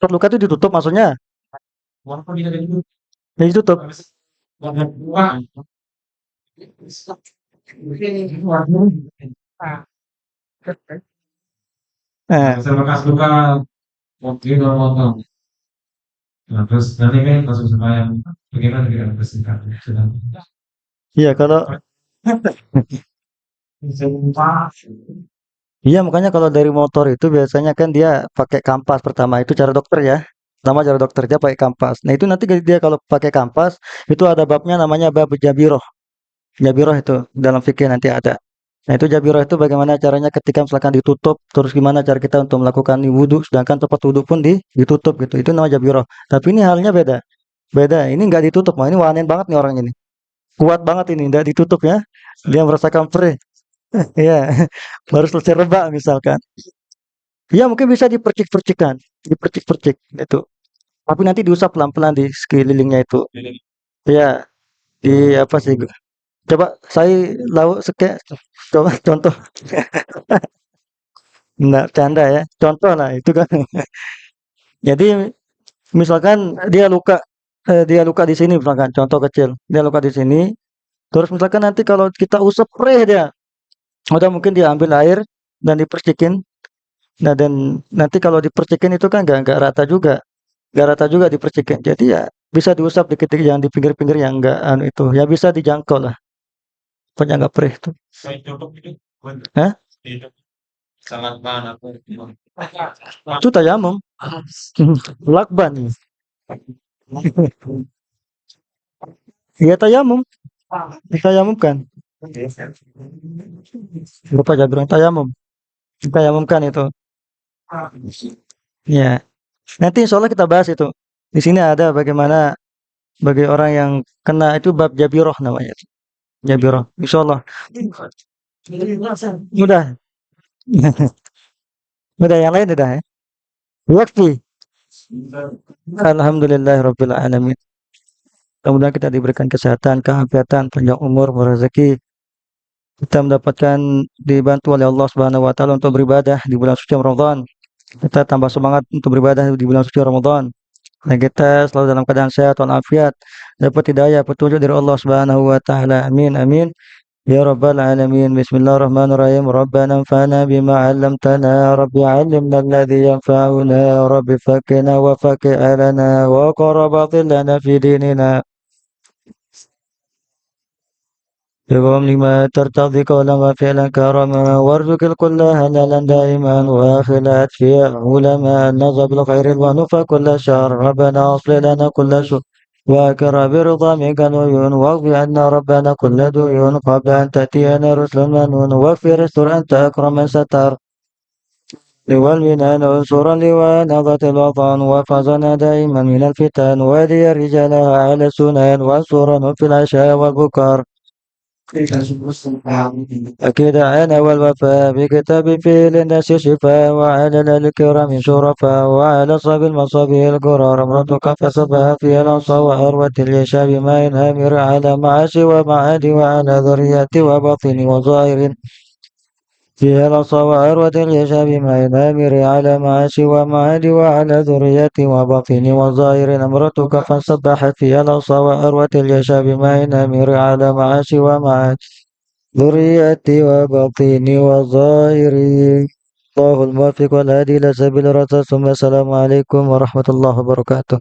luka itu ditutup maksudnya? Walaupun tidak ada itu, Ya ditutup. Bekas luka waktu potong. Nah, terus nanti kan masuk supaya bagaimana kita membersihkan. Iya kalau iya makanya kalau dari motor itu biasanya kan dia pakai kampas pertama itu cara dokter ya. Pertama cara dokter dia pakai kampas. Nah itu nanti dia kalau pakai kampas itu ada babnya namanya bab jabiroh. Jabiroh itu dalam fikih nanti ada. Nah itu jabiroh itu bagaimana caranya ketika misalkan ditutup terus gimana cara kita untuk melakukan wudhu sedangkan tempat wudhu pun ditutup gitu. Itu namanya jabiroh. Tapi ini halnya beda. Beda. Ini nggak ditutup. Ini wanen banget nih orang ini. Kuat banget ini nggak ditutup ya. Dia merasakan perih. Iya, baru selesai rebak misalkan. Ya mungkin bisa dipercik-percikan, dipercik-percik itu. Tapi nanti diusap pelan-pelan di sekelilingnya itu. Ya, di apa sih? Coba saya coba contoh. Nggak canda ya. Contoh lah itu kan. Jadi misalkan dia luka di sini misalkan contoh kecil. Dia luka di sini. Terus misalkan nanti kalau kita usap perih dia, udah mungkin dia ambil air dan dipercikin. Nah dan nanti kalau dipercikin itu kan nggak rata juga dipercikin. Jadi ya bisa diusap dikit-dikit yang di pinggir-pinggir yang nggak anu itu, ya bisa dijangkau lah. Pokoknya nggak perih itu. Saya contoh itu. Hah? Sangat bahan apa? Itu tayamum. Lakban. Iya tayamum. Ditayamumkan. Lupa aja bilang tayamum. Ditayamumkan itu. Ya. Nanti insya Allah kita bahas itu. Di sini ada bagaimana bagi orang yang kena itu bab jabiroh namanya. Jabiroh. Insya Allah. Mudah. Mudah yang lain sudah ya. Waktu. Alhamdulillahirabbil alamin. Mudah-mudahan kita diberikan kesehatan, keafiatan, panjang umur, rezeki. Kita mendapatkan dibantu oleh Allah Subhanahu wa taala untuk beribadah di bulan suci Ramadan. Kita tambah semangat untuk beribadah di bulan suci Ramadan. Dan kita selalu dalam keadaan sehat walafiat, dapat hidayah petunjuk dari Allah Subhanahu wa taala. Amin amin. Ya rabbal alamin. Bismillahirrahmanirrahim. Rabbana anfa'na bima 'allamtana, rabbi 'allimna alladhi yanfa'una, rabbi faqina wa faqih alana wa qarabatil lana fi dinina. بقوم لما ترتضي قولا وفعلا كرما وارزق الكل هلالا دائما واخلات في علماء النظر بالخير ونفى كل شر ربنا اصلح لنا كل شر واكر برضا منك العيون واغفر عنا ربنا كل ديون قبل ان تاتينا رسل منون واغفر استر انت اكرم من ستر والمنان انصرا لواء نظرة الوطن وفزنا دائما من الفتن ودي رجالها على السنن وانصرا في العشاء والبكر أكيد أنا والوفاء بكتاب فيه للناس شفاء وعلى الكرام شرفاء وعلى صاب المصابيح القرار امرتك فصبها في الأنصى وأروة اليشا بما ينهمر على معاشي ومعادي وعلى ذريتي وبطني وظاهر فيها الأنصى وأروة اليشا بما ينهمر على معاشي ومعادي وعلى ذريتي وبطني وظاهر امرتك فصبحت فيها الأنصى وأروة اليشا بما ينهمر على معاشي ومعادي ذريتي وبطيني وظاهري الله الموفق والهادي إلى سبيل الرشاد ثم السلام عليكم ورحمة الله وبركاته.